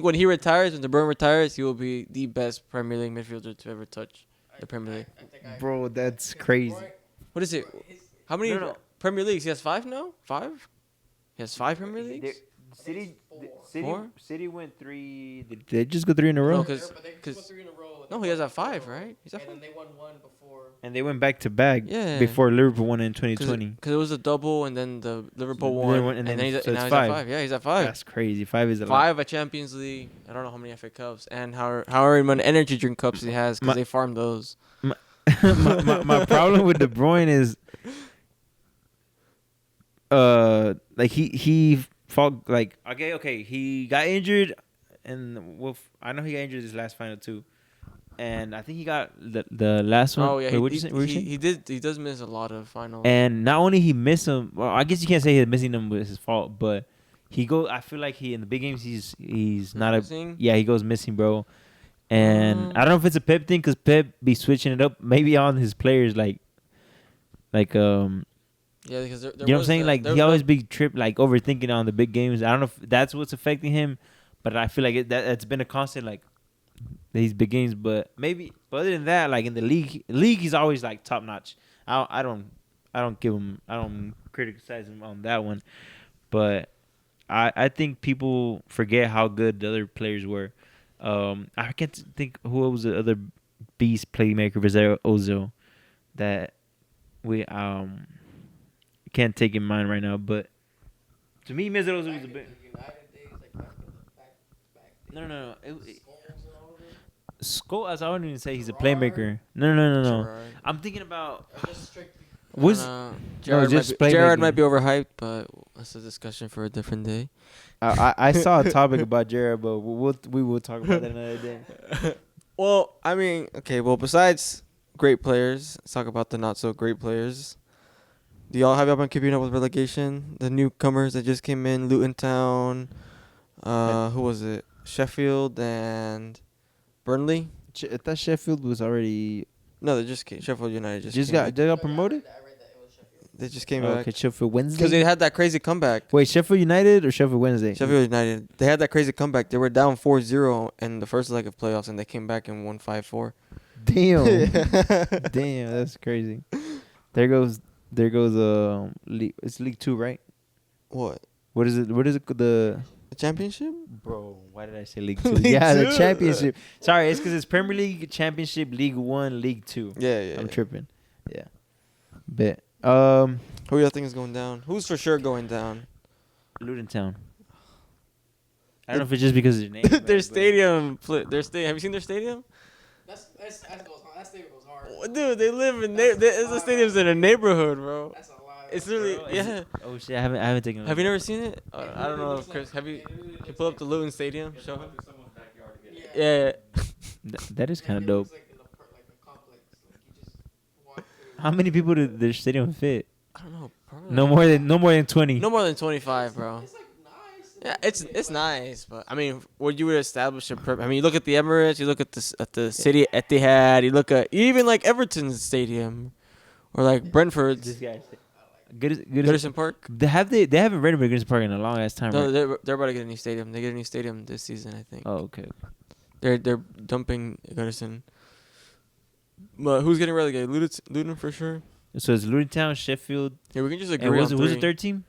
when he retires, when De Bruyne retires, he will be the best Premier League midfielder to ever touch the Premier League. Bro, that's crazy. What is it? How many No. Premier Leagues? He has 5 now. 5? He has 5 Premier Leagues. City went 3. Did they just go 3 in a row? No, because no, he has a 5, right? He's at 5. And then they won one before. And they went back to back Yeah. before Liverpool won in 2020. Because it was a double, and then the Liverpool Then won, won- and then then so now it's he's 5. at 5. Yeah, he's at 5. That's crazy. 5 is a lot. 5 at Champions League. I don't know how many FA Cups and however many energy drink cups he has because they farm those. my problem with De Bruyne is, like he fought like okay he got injured, and I know he got injured this last final too, and I think he got the last one. Oh yeah, Wait, what'd you say? What were you saying? he does miss a lot of finals. And not only he missed them, well, I guess you can't say he's missing them was his fault, but I feel like he in the big games he's not missing? he goes missing, bro. And I don't know if it's a Pep thing because Pep be switching it up maybe on his players yeah, because there you know what I'm saying? Like he always be overthinking on the big games. I don't know if that's what's affecting him, but I feel like that's been a constant like these big games. But other than that, like in the league he's always like top notch. I don't criticize him on that one, but I think people forget how good the other players were. I can't think who was the other beast playmaker besides Ozil that we can't take in mind right now. But to me, Mesut Ozil was a bit. No. Scholes, I wouldn't even say he's a playmaker. No. Gerrard. I'm thinking about Was Gerrard Gerrard might be overhyped, but that's a discussion for a different day. I saw a topic about Gerrard, but we will talk about that another day. Well, I mean, okay. Well, besides great players, let's talk about the not so great players. Do y'all been keeping up with relegation? The newcomers that just came in, Luton Town, who was it? Sheffield and Burnley. I thought Sheffield was already No, they just came. Sheffield United they got promoted. They just came Oh, back okay, Sheffield Wednesday. because they had that crazy comeback. Wait, Sheffield United or Sheffield Wednesday? Sheffield United. They had that crazy comeback. They were down 4-0 in the first leg of playoffs, and they came back and won 5-4. Damn, damn, that's crazy. There goes it's League 2, right? What? What is it? The The championship? bro? Why did I say League 2? League Yeah, the 2. championship. Sorry, it's because it's Premier League, Championship, League 1, League 2. Yeah. I'm tripping. Yeah, bet. Who y'all think is going down? Who's for sure going down? Luton Town. I don't know if it's just because of their name. Their but- stadium. Have you seen their stadium? That statement goes hard. Dude, they live in. It's the stadiums in a neighborhood, bro. That's a lot. It's really Bro, is yeah. Oh shit, I haven't taken. a Have you look. never seen it? I don't know, Chris. Have you? Can you pull up the Luton Stadium? Show him. Yeah. That is kind of dope. Like in a complex. Like you just walk through. How many people did their stadium fit? I don't know. Probably No more than 20. No more than 25, bro. It's like nice. Yeah, it's nice, but I mean, what you would establish I mean, you look at the Emirates, you look at the city Etihad, you look at even like Everton's stadium, or like Brentford's This guy. Good. Goodison Park. They haven't renovated Goodison Park in a long ass time. No, right? they're about to get a new stadium. They get a new stadium this season, I think. Oh, okay. They're dumping Goodison. But who's getting relegated? Luton for sure. So it's Luton Town, Sheffield, Yeah, we can just and agree on who's the three. third team?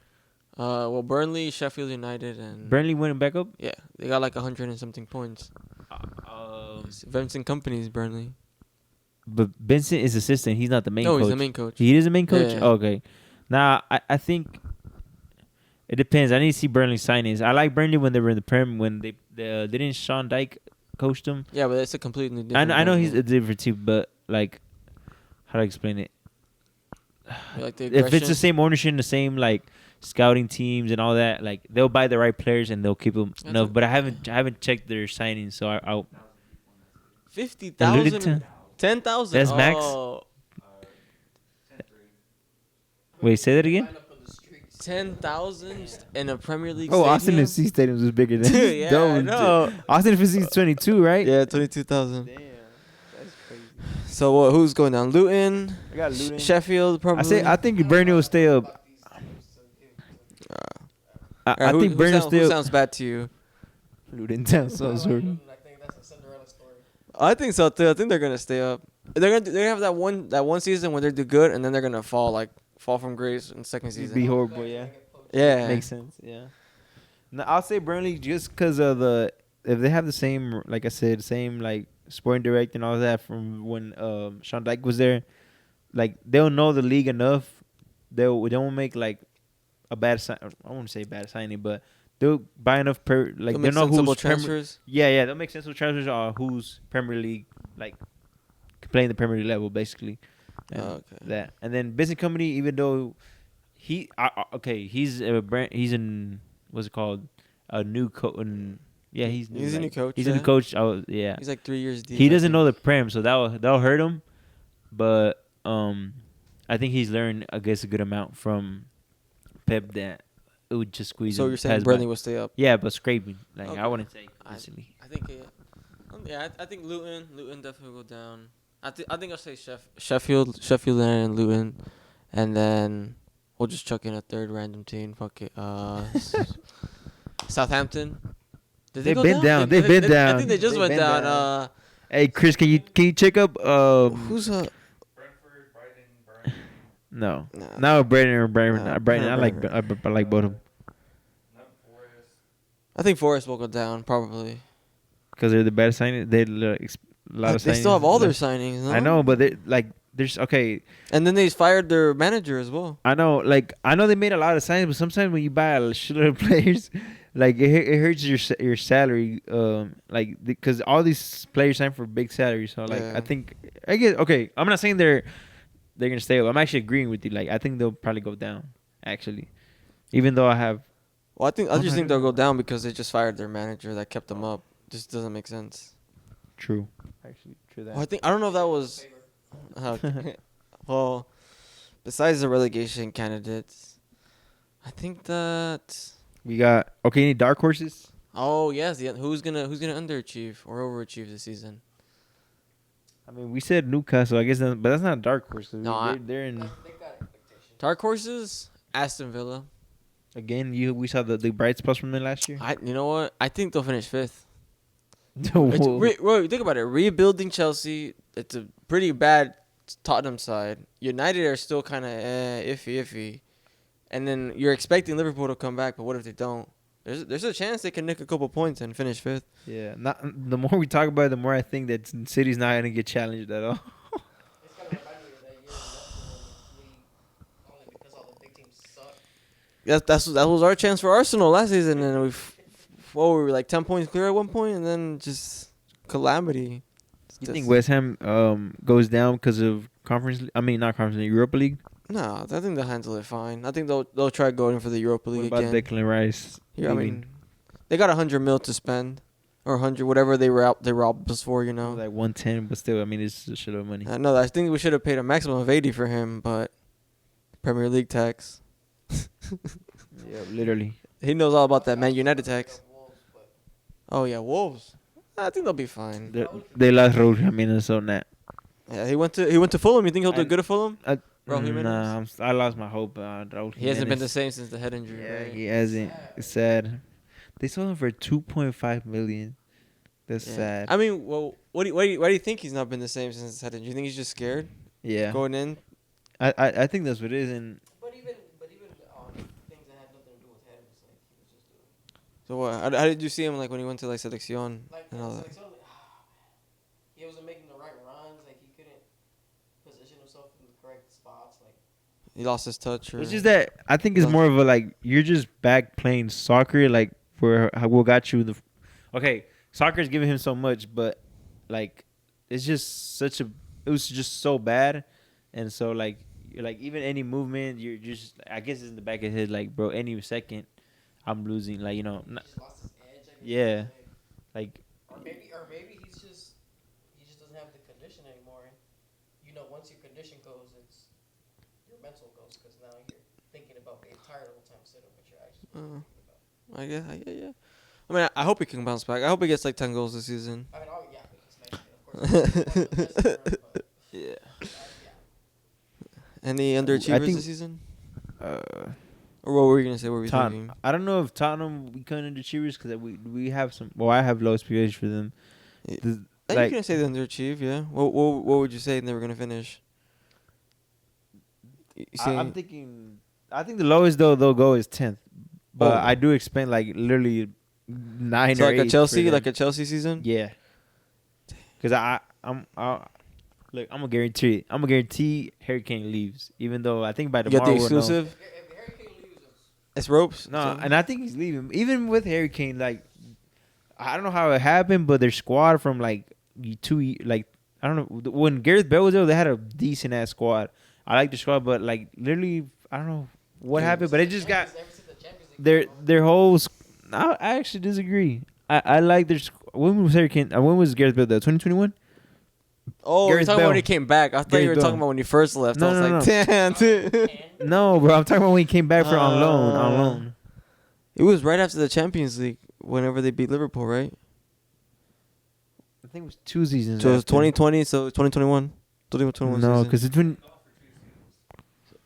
Well, Burnley, Sheffield United, and Burnley winning back up. yeah, they got like 100 and something points. Vincent Company's Burnley. But Benson is assistant. He's not the main No, coach. he's the main coach. He is the main coach? Yeah. Oh, okay. Now, I think it depends. I need to see Burnley signings. I like Burnley when they were in the Prem. When they didn't Sean Dyke coach them. Yeah, but it's a completely different. I know he's ballgame. a different team, but like, how do I explain it? Like the If it's the aggression. same ownership, the same like scouting teams and all that, like they'll buy the right players and they'll keep them. That's No, it. but I haven't checked their signings, so I'll 50,000, 10,000. That's max? Oh. wait. Say that again. Line up on the street. 10,000 in a Premier League Oh, Austin stadium? FC Stadium was bigger than Dude, yeah, I know. Austin FC is 22, right? Yeah, 22,000. Damn, that's crazy. So who's going down? Luton, I got Luton. Sheffield, probably. I think Burnley will stay up. I Alright, think Burnley will who stay up. sounds bad to you? Luton sounds so sort of. I think that's a Cinderella story. I think so too. I think they're gonna stay up. They're gonna have that one season where they do good, and then they're gonna fall from grace in second It'd season. be horrible, yeah. Yeah, Makes sense, yeah. No, I'll say Burnley just because of if they have the same, like I said, same like sporting director and all that from when Sean Dyche was there, like they'll know the league enough. They won't make like a bad sign. I won't say bad signing, but they'll buy enough They'll they make know sensible who's transfers. yeah, they'll make sensible transfers or who's Premier League like playing the Premier League level basically. And Okay. that and then business company, even though he's a brand, he's in what's it called, a new coach. Yeah, he's He's a new coach, He's a new yeah. coach. Yeah, He's like 3 years deep. he I doesn't think. know the Prem, so that'll hurt him. But I think he's learned, I guess, a good amount from Pep that it would just squeeze. So him you're saying past Burnley by. will stay up? Yeah, but scraping. Like Okay. I wouldn't say I- instantly. I think I think Luton definitely will go down. I think I'll say Sheffield and Luton, and then we'll just chuck in a third random team. Fuck it. Southampton. Did they They've go been down. They've been I down. think they just They've went been down. down. Hey Chris, can you check up? Who's Brentford, Brighton, Burnley. No, Nah. now Brighton or Brighton. Nah, Brighton. I like Brighton. I like both of them Not Forest. I think Forest will go down probably. because they're the better signing. They a lot of. They still have signings all their left. signings. No? I know, but they like there's okay. And then they fired their manager as well. I know they made a lot of signings, but sometimes when you buy a shitload of players, like it hurts your salary. Like because all these players sign for big salaries. So like Yeah. I think I guess okay. I'm not saying they're gonna stay up. I'm actually agreeing with you. Like I think they'll probably go down. Actually, even though I have Well, I Oh, just I think don't they'll go down because they just fired their manager that kept them up. Just doesn't make sense. true. Actually, true that. Well, I don't know if that was. Okay. Well, besides the relegation candidates, I think that. We got any dark horses? Oh yes, who's gonna underachieve or overachieve this season? I mean, we said Newcastle. I guess, but that's not a dark horse. 'Cause No, they're in They got expectations. Dark horses, Aston Villa. again. We saw the bright spots from them last year. You know what? I think they'll finish fifth. Whoa. Think about it. Rebuilding Chelsea, it's a pretty bad Tottenham side. United are still kind of iffy. And then you're expecting Liverpool to come back, but what if they don't? There's a chance they can nick a couple points and finish fifth. Yeah, the more we talk about it, the more I think that City's not gonna get challenged at all. It's kind of remind me of that year in the league, only because all the big teams suck. That was our chance for Arsenal last season, and we were like 10 points clear at one point, and then just calamity. You think West Ham goes down because of conference? I mean, not conference, Europa League. No, I think they'll handle it fine. I think they'll try going for the Europa What League about again. Declan Rice? Yeah, I mean, they got 100 mil to spend, or 100 whatever they robbed us for, you know. like 110, but still, I mean, it's a shit of money. No, I think we should have paid a maximum of 80 for him, but Premier League tax. Yeah, literally. He knows all about that Man United tax. The Wolves, but Oh yeah, Wolves. I think they'll be fine. They lost Raul Jimenez on that. Yeah, he went to Fulham. You think he'll do I- good at Fulham? Raul Nah, Jimenez? I lost my hope. Raul He hasn't been the Jimenez. same since the head injury. Yeah, right? he hasn't. It's sad. They sold him for 2.5 million. That's Yeah. sad. I mean, well, why do you think he's not been the same since his head injury? You think he's just scared Yeah, going in? I think that's what it is. And but even on things that had nothing to do with him, it's like he was just doing. So what? How did you see him like when he went to like Selección Like, and all that? it's only, he wasn't making the right runs. Like he couldn't position himself in the correct spots. Like He lost his touch. Or it's just that I think it's more of a like you're just back playing soccer. Like for what got you the. Okay, soccer's giving him so much, but like it's just such a. It was just so bad, and so like you're like even any movement, you're just. I guess it's in the back of his head, like bro, any second, I'm losing. Like he just lost his edge. I guess you Yeah. could say. like Or maybe he just doesn't have the condition anymore. And, once your condition goes, it's your mental goes because now thinking about the entire whole time instead of what you're actually thinking about. I guess. Yeah. I mean, I hope he can bounce back. I hope he gets like 10 goals this season. I mean, yeah, because Mexican, of course. Yeah. Any underachievers think- this season? Uh, Or what were you gonna say? What were you Tottenham. thinking? I don't know if Tottenham we couldn't underachievers because we have some. Well, I have low expectations for them. Yeah. The- You like can say they underachieve. Yeah. What would you say they were gonna finish? You I'm thinking. I think the lowest they'll go is 10th, but Oh. I do expect like literally 9 so or like 8 a for Chelsea, them. like a Chelsea season. Yeah. Because I'm gonna guarantee Harry Kane leaves, even though I think by You tomorrow get the we'll know. exclusive. If Harry Kane leaves, It's ropes. No, So- and I think he's leaving. Even with Harry Kane, like I don't know how it happened, but their squad from like I don't know, when Gareth Bale was there, they had a decent ass squad. I like the squad, but like literally I don't know what happened, but it just got ever since the Champions League their whole. I actually disagree. I like their. When was Harry Kane? When was Gareth Bale there? 2021. Oh, you're Gareth talking about when Bale. he came back. I thought Gareth you were Bale. talking about when he first left. No, I was no, like, no. damn, dude. No, bro, I'm talking about when he came back for on loan. On loan. It was right after the Champions League, whenever they beat Liverpool, right? I think it was 2 seasons. So it was after. 2020, so 2021. 2021 No, season. because it's when.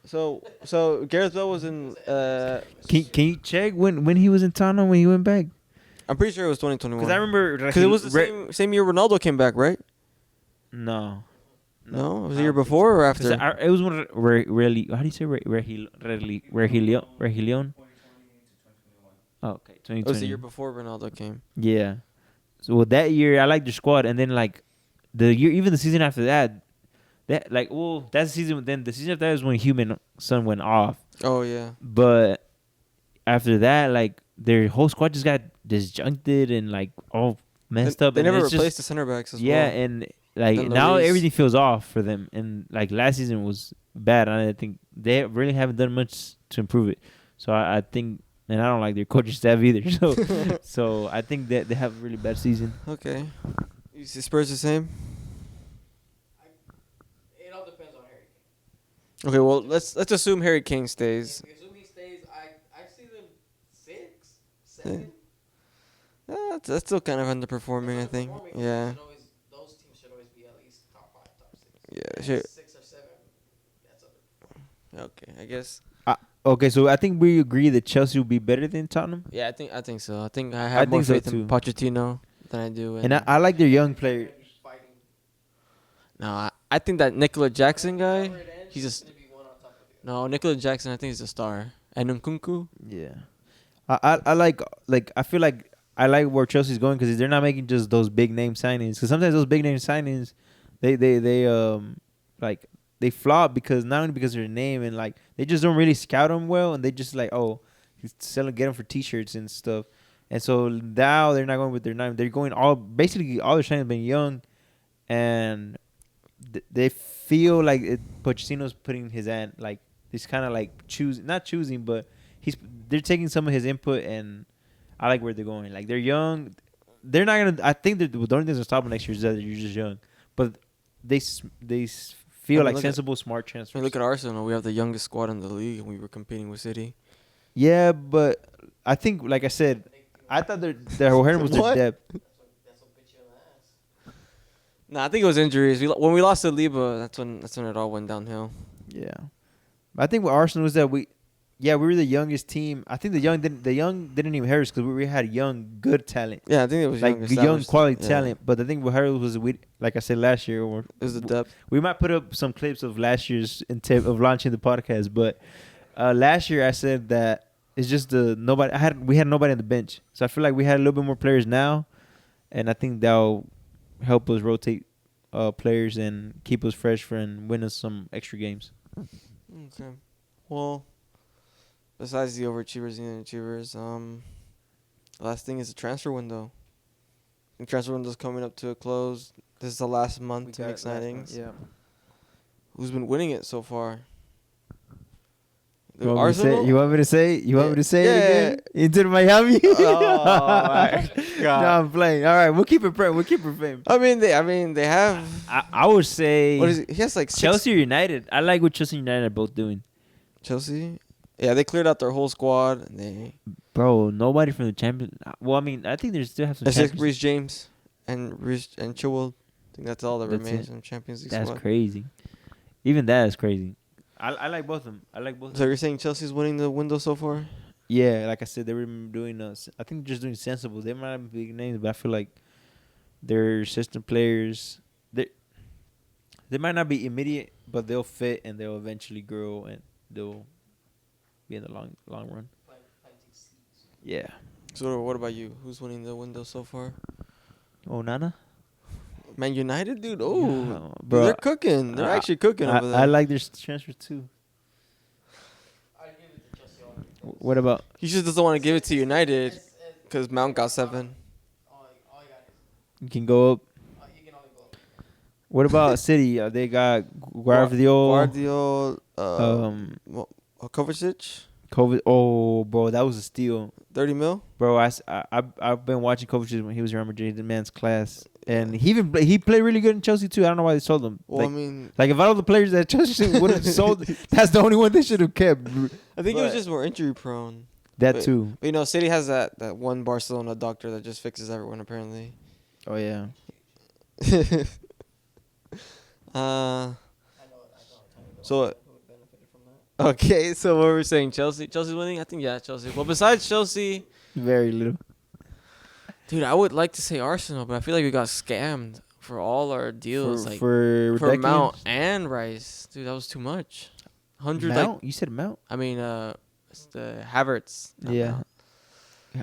So Gareth Bale was in. Can you check when he was in Tottenham when he went back? I'm pretty sure it was 2021. Because I remember Because it was the same year Ronaldo came back, right? No. No, it was I the year don't think before or 'Cause after? it was one really. How do you say Regilion? Oh, okay, 2020. It was the year before Ronaldo came. Yeah. So that year I liked their squad, and then like even the season after that, that's the season. Then the season after that is when Human Son went off. Oh yeah. But after that, like their whole squad just got disjuncted and like all messed up. They and never it's replaced just, the center backs as yeah, well. and like And now Lloris. everything feels off for them. And like last season was bad. And I think they really haven't done much to improve it. So I think, and I don't like their coaching staff either. So so I think that they have a really bad season. Okay. You see Spurs the same? It all depends on Harry Kane. Okay, well let's assume Harry Kane stays. If assume he stays, I see them 6, 7. That's still kind of underperforming, I think. Underperforming, Yeah. those teams should always be at least top 5, top 6. Yeah, And sure. 6 or 7. That's underperforming. Okay, I guess. Okay, so I think we agree that Chelsea will be better than Tottenham. Yeah, I think so. I think I have I more think so faith too. in Pochettino than I do. And I like their young player. Fighting. No, I think that Nicola Jackson guy. Wherever it ends, he's it's just- gonna be one on top of the No, Nicola Jackson. I think he's a star. And Nkunku. Yeah, I like I feel like I like where Chelsea's going because they're not making just those big name signings. Because sometimes those big name signings, they flop because not only because of their name and like they just don't really scout them well and they just like get them for T-shirts and stuff. And so now they're not going with their name. They're going all their signings have been young, and they feel like Pochettino's putting his hand like he's kind of like not choosing, but they're taking some of his input, and I like where they're going. Like they're young, they're not gonna. I think that the only thing that's gonna stop them next year is that you're just young, but they feel I mean, like look at- sensible, smart I transfers. mean, look at Arsenal. We have the youngest squad in the league, and we were competing with City. Yeah, but I think, like I said, I thought their O'Hara was their What? depth. That's what bit you in the ass. Nah, I think it was injuries. When we lost to Liba, that's when it all went downhill. Yeah, I think with Arsenal was that we were the youngest team. I think the young didn't even hurt us because we had young good talent, Yeah, I think it was like young, young established. quality Yeah. talent. But the thing with her was like I said last year, It was the depth. we might put up some clips of last year's intent of launching the podcast. But last year I said that it's just we had nobody on the bench, so I feel like we had a little bit more players now, and I think that'll help us rotate players and keep us fresh and win us some extra games. Okay. Well, besides the overachievers and the underachievers, the last thing is the transfer window. The transfer window's coming up to a close. This is the last month to make signings. Yeah. Who's been winning it so far? You want me to say it Yeah. again? Inter Miami? Oh, my God. No, I'm playing. All right, we'll keep it We'll keep it fame. I mean, they have. I would say What is it? He has like Chelsea or United. I like what Chelsea and United are both doing. Chelsea. Yeah, they cleared out their whole squad. And they Bro, nobody from the champion. Well, I mean, I think they still have some it's just champions. Reece James and Chilwell. I think that's all that That's remains it. in the Champions League That's squad. crazy. Even that is crazy. I like both of them. I like both of So them. you're saying Chelsea's winning the window so far? Yeah, like I said, they were doing. I think just doing sensible. They might not be big names, but I feel like their system players. They might not be immediate, but they'll fit and they'll eventually grow and they'll be in the long run. Yeah. So what about you? Who's winning the window so far? Oh, Nana. Man United, dude. Oh, Yeah, dude, bro. they're cooking. They're actually cooking over there. I like their transfer too. What about? He just doesn't want to give it to United because Mount got 7. You can go up. What about City? They got Guardiola. Guardiola, Kovacic, COVID. Oh, bro, that was a steal, 30 mil. bro. I've been watching Kovacic when he was in Real Madrid. The man's class, and he played really good in Chelsea too. I don't know why they sold him. Well, Like, I mean, if all the players that Chelsea would have sold, that's the only one they should have kept. I think he was but- just more injury prone. That But- too. But you know, City has that one Barcelona doctor that just fixes everyone apparently. Oh yeah. So okay, so what we're saying, Chelsea's winning. I think Chelsea. Well, besides Chelsea, Very little. dude, I would like to say Arsenal, but I feel like we got scammed for all our deals, For for Rebecca? Mount and Rice. Dude, that was too much. 100 Mount? You said Mount? I mean, it's the Havertz. not Yeah. Mount.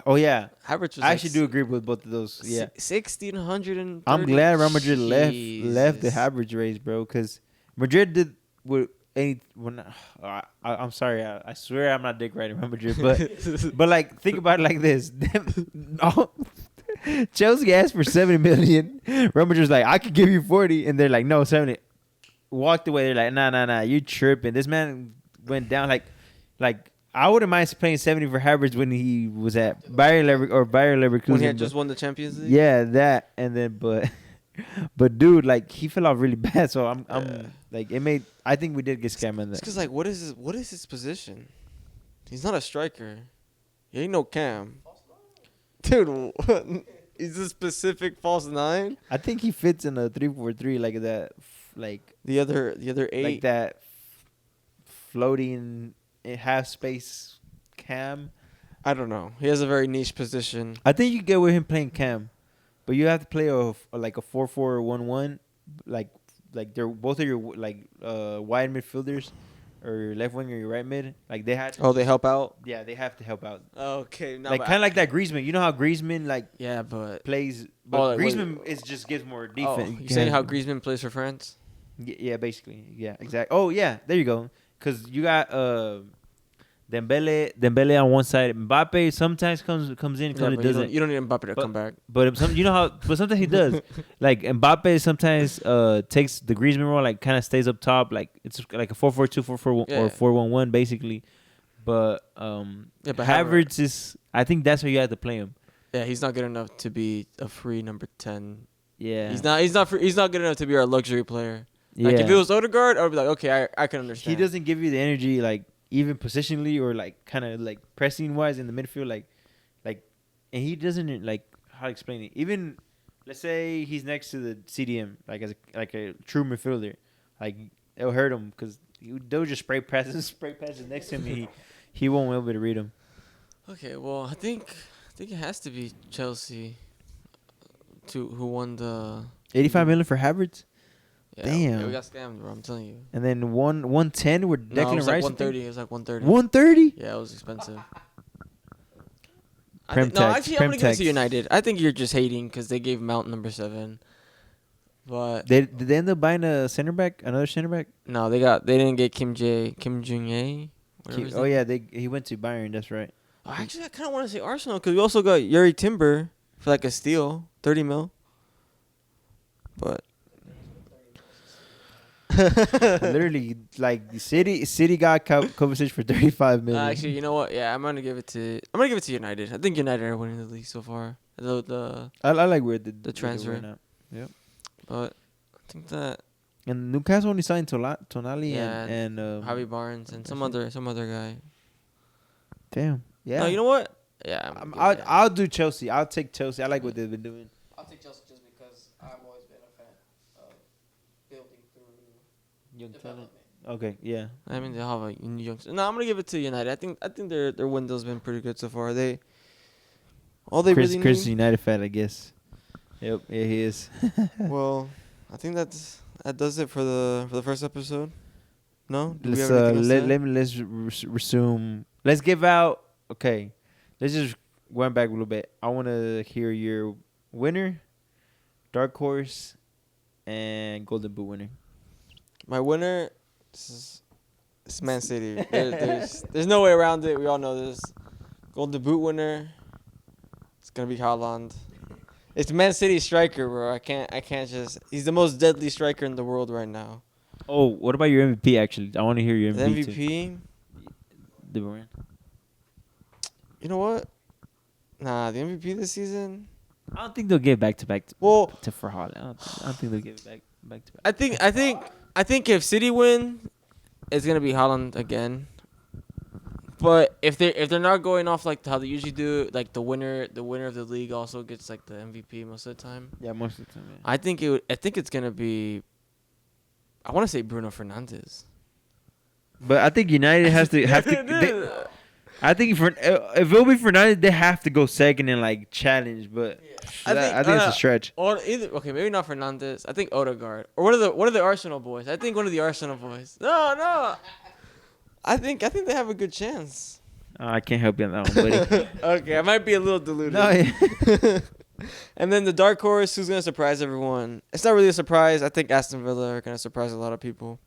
Oh yeah. Havertz was I actually do agree with both of those. Yeah. 1,630. I'm glad Real Madrid left the Jesus. average race, bro, because Madrid did what any when I'm sorry, I swear I'm not dick riding Real Madrid, but like think about it like this: Chelsea asked for 70 million. Real Madrid's like, I could give you 40, and they're like, no, 70. Walked away. They're like, nah, you tripping. This man went down like. I wouldn't mind paying 70 for Havertz when he was at Bayer Leverkusen. when he had but- just won the Champions League. yeah, that and then but dude, like he fell off really bad. So I'm Yeah. like it made. I think we did get scammed on It's that. because like, what is his position? He's not a striker. He ain't no Cam. Dude, he's a specific false 9. I think he fits in a 3-4-3 like that, like The other 8. like that floating in half space cam. I don't know. He has a very niche position. I think you get with him playing cam, but you have to play like a 4-4-1-1, like they're both of your like wide midfielders or your left wing or your right mid. Like they had to, Oh, they help out. yeah, they have to help out. Okay, no, Like kind of like that Griezmann. You know how Griezmann like yeah, but plays, but Oh, like, Griezmann is just gives more oh, defense. you saying how Griezmann plays for France? Yeah, basically. Yeah, exactly. Oh yeah, there you go. Cause you got Dembele on one side. Mbappe sometimes comes in, Yeah, comes but it doesn't. you don't need Mbappe to But- come back. But sometimes he does. Like Mbappe sometimes takes the Griezmann role, like kind of stays up top, like it's like a 4-4-2, 4-4-1 Yeah. or 4-1-1 basically. But Yeah, but Havertz is. I think that's how you have to play him. Yeah, he's not good enough to be a free number 10. Yeah, He's not good enough to be our luxury player. Yeah, Like if it was Odegaard, I would be like, okay, I can understand. he doesn't give you the energy, like even positionally or like kind of like pressing wise in the midfield, like, and he doesn't like how to explain it. Even let's say he's next to the CDM, like as a true midfielder, like it'll hurt him because they'll just spray passes next to him. And he won't be able to read him. Okay, well, I think it has to be Chelsea who won the 85 million for Havertz, Yeah, Damn. we got scammed, bro. I'm telling you. and then 110 with No, it Declan was like Rice. 130. It was like 130. 130. Yeah, it was expensive. Prem no, tax, actually, I'm prem gonna give it tax. to United. I think you're just hating because they gave Mount number 7. But Did they end up buying another center back? no, they didn't get Kim Jong-a. whatever his Oh name- yeah, he went to Bayern. That's right. Oh, actually, I kind of want to say Arsenal because we also got Yuri Timber for like a steal, 30 mil. But Literally, like the City got Kovacic for 35 million. actually, you know what? Yeah, I'm gonna give it to United. I think United are winning the league so far. I like where the transfer. went out. But I think that And Newcastle only signed Tonali Yeah, and Javi Barnes and some other guy. Damn. Yeah. No, you know what? Yeah, I'll do Chelsea. I'll take Chelsea. I like what they've been doing. I'll take Chelsea just because I've always been a fan of building through Young talent. development. Okay. Yeah. I mean, they have a youngster. No, I'm gonna give it to United. I think their window's been pretty good so far. They Chris really is a need. United fan, I guess. Yep. Yeah, he is. Well, I think that does it for the first episode. No, do we Let's have anything else to say? let's resume. Let's give out. Okay. Let's just went back a little bit. I want to hear your winner, dark horse, and golden boot winner. My winner is Man City. There's no way around it. We all know this. Golden Boot winner. It's gonna be Haaland. It's Man City striker, bro. I can't just. He's the most deadly striker in the world right now. Oh, what about your MVP? Actually, I want to hear your The MVP. MVP. De Bruyne. You know what? Nah, the MVP this season. I don't think they'll give back to back Well, to for Haaland. I don't think they'll give it back to back. I think if City win, it's gonna be Haaland again. But if they're not going off like how they usually do, like the winner of the league also gets like the MVP most of the time. Yeah, most of the time. Yeah. I think it's gonna be. I want to say Bruno Fernandes. But I think United has to have to. I think if it'll be Fernandes, they have to go second and like challenge. But I I think, think it's a stretch. Or either maybe not Fernandes. I think Odegaard or one of the Arsenal boys. I think one of the Arsenal boys. No. I think they have a good chance. I can't help you on that one, buddy. Okay, I might be a little deluded. No, yeah. And then the dark horse, who's gonna surprise everyone? It's not really a surprise. I think Aston Villa are gonna surprise a lot of people.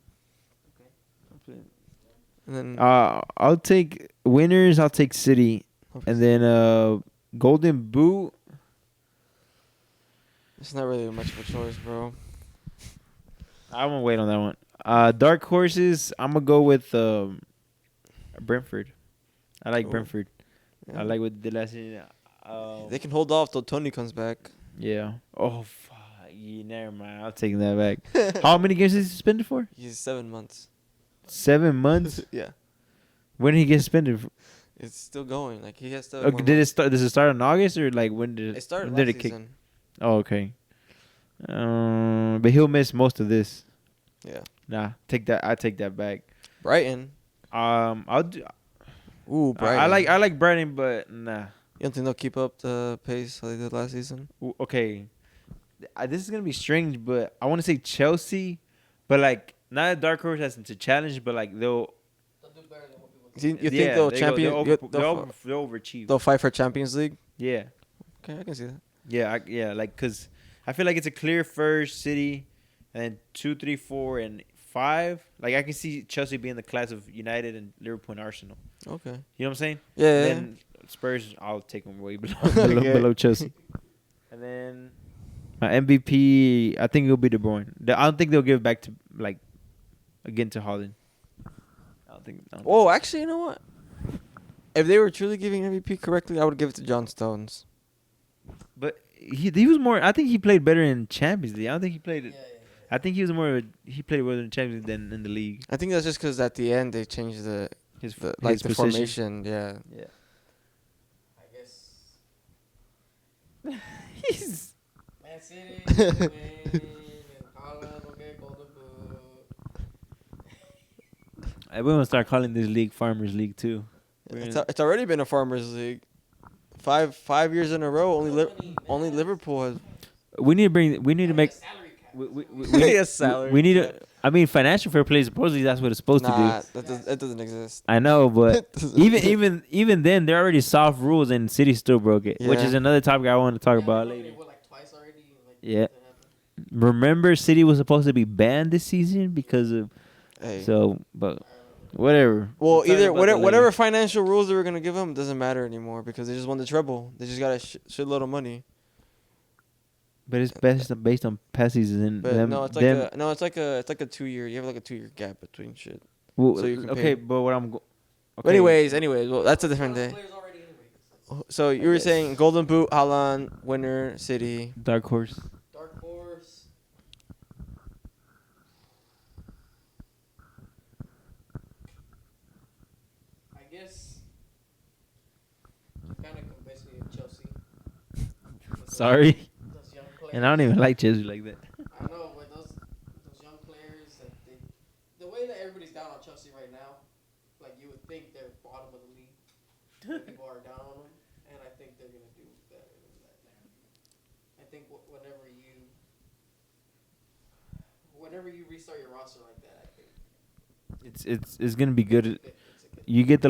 And then I'll take winners. I'll take City, and then golden boot. it's not really much of a choice, bro. I won't wait on that one. Dark horses. I'm gonna go with Brentford. I like Ooh. Brentford. Yeah. I like what they did last year. They can hold off till Tony comes back. Yeah. Oh fuck. Yeah, never mind. I'll take that back. How many games is he suspended for? He's 7 months. 7 months. Yeah, When did he get suspended? it's still going. Like he has to. Okay, did it start? Does it start in August or like when did It started when did last it kick? season. Oh, okay. But he'll miss most of this. Yeah. Nah, take that. I take that back. Brighton. I'll do. Ooh, Brighton. I like Brighton, but nah. You don't think they'll keep up the pace how they did last season? Okay, this is gonna be strange, but I want to say Chelsea, but like not a dark horse as into challenge, but like they'll. They'll do better than what people think. You think they'll champion? They'll overachieve. They'll fight for Champions League. Yeah, Okay, I can see that. yeah, like cause I feel like it's a clear first City, and then 2, 3, 4, and 5. Like I can see Chelsea being the class of United and Liverpool and Arsenal. Okay. You know what I'm saying? Yeah. Then Spurs, I'll take them way below Okay. below Chelsea. And then my MVP, I think it'll be De Bruyne. I don't think they'll give it back to like again to Holland. I don't think. Oh, actually, you know what? If they were truly giving MVP correctly, I would give it to John Stones. But he was more. I think he played better in Champions League. I don't think he played. Yeah. I think he was more. He played better in Champions League than in the league. I think that's just because at the end they changed the His the position. formation. Yeah. Yeah. I guess He's. Man City will win and Haaland will get golden boot. Everyone will start calling this league Farmers League too. It's already been a Farmers League. 5 years in a row. Only Liverpool has. We need to make. Salary cap. We Yes, salary. We need to. I mean, financial fair play. Supposedly, that's what it's supposed Nah, to do. that doesn't exist. I know, but It doesn't even then, there are already soft rules, and City still broke it, which Yeah. is another topic I want to talk Yeah, about we later. nominated, what, like twice already? Like, Yeah. nothing happened. Remember, City was supposed to be banned this season because of Hey. but whatever. Well, We'll talk either about that whatever later. financial rules they were gonna give them doesn't matter anymore because they just won the treble. They just got a shitload of money. But it's based on past seasons and But them. no, it's like a 2 year. You have like a 2 year gap between shit. well, so you can okay, pay. but what I'm. But anyways, well, that's a different day. Players already anyway. So you were saying Golden Boot, Haaland, winner, City. Dark horse. Dark horse. I guess Sorry. Those young players. And I don't even like Chelsea like that. I know, but those young players, that the way that everybody's down on Chelsea right now, like you would think they're bottom of the league. People are down on them, and I think they're gonna do better than that. I think whenever you restart your roster like that, I think It's gonna be good. it's a good. You get the.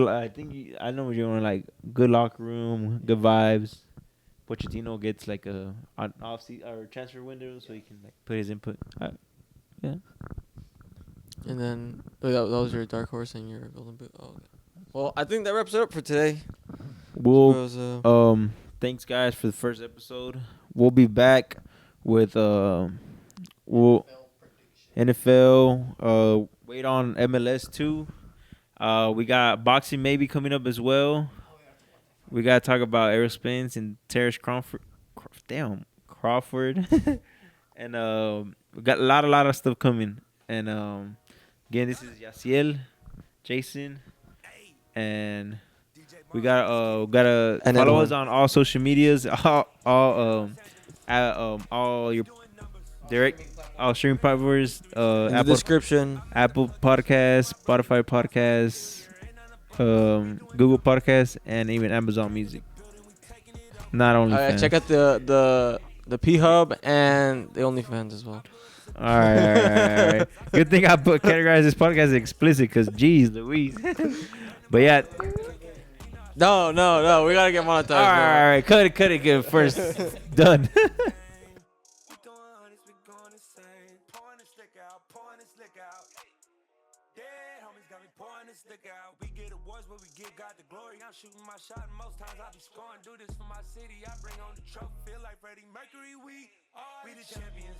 I know what you're on. Like good locker room, good vibes. Pochettino gets like an off-season or transfer window, so he can like put his input. Yeah. And then that was your dark horse and your golden boot. Oh, okay. Well, I think that wraps it up for today. We'll Suppose, thanks guys for the first episode. We'll be back with we'll NFL prediction. NFL. Wait on MLS too. We got boxing maybe coming up as well. We gotta talk about Errol Spence and Terrence Crawford. Crawford. And we got a lot of stuff coming. And again, this is Yaciel, Jason, and we gotta And follow Edwin. us on all social medias. All your direct all streaming platforms. in the Apple description. Podcasts, Spotify Podcasts, Google Podcasts, and even Amazon Music. Not only Check out the P Hub and the OnlyFans as well. All right. Good thing I categorize this podcast as explicit, because geez Louise. But yeah, No, we gotta get monetized. all right, cut it good first. Done. We going hundreds, we going insane. Pouring this lick out, pouring this lick out. Dead homies got me pouring this lick out. We get awards, but we give God the glory. I'm shooting my shot, and most times I be scoring. Do this for my city, I bring on the trophy. Feel like Freddie Mercury, we the champions.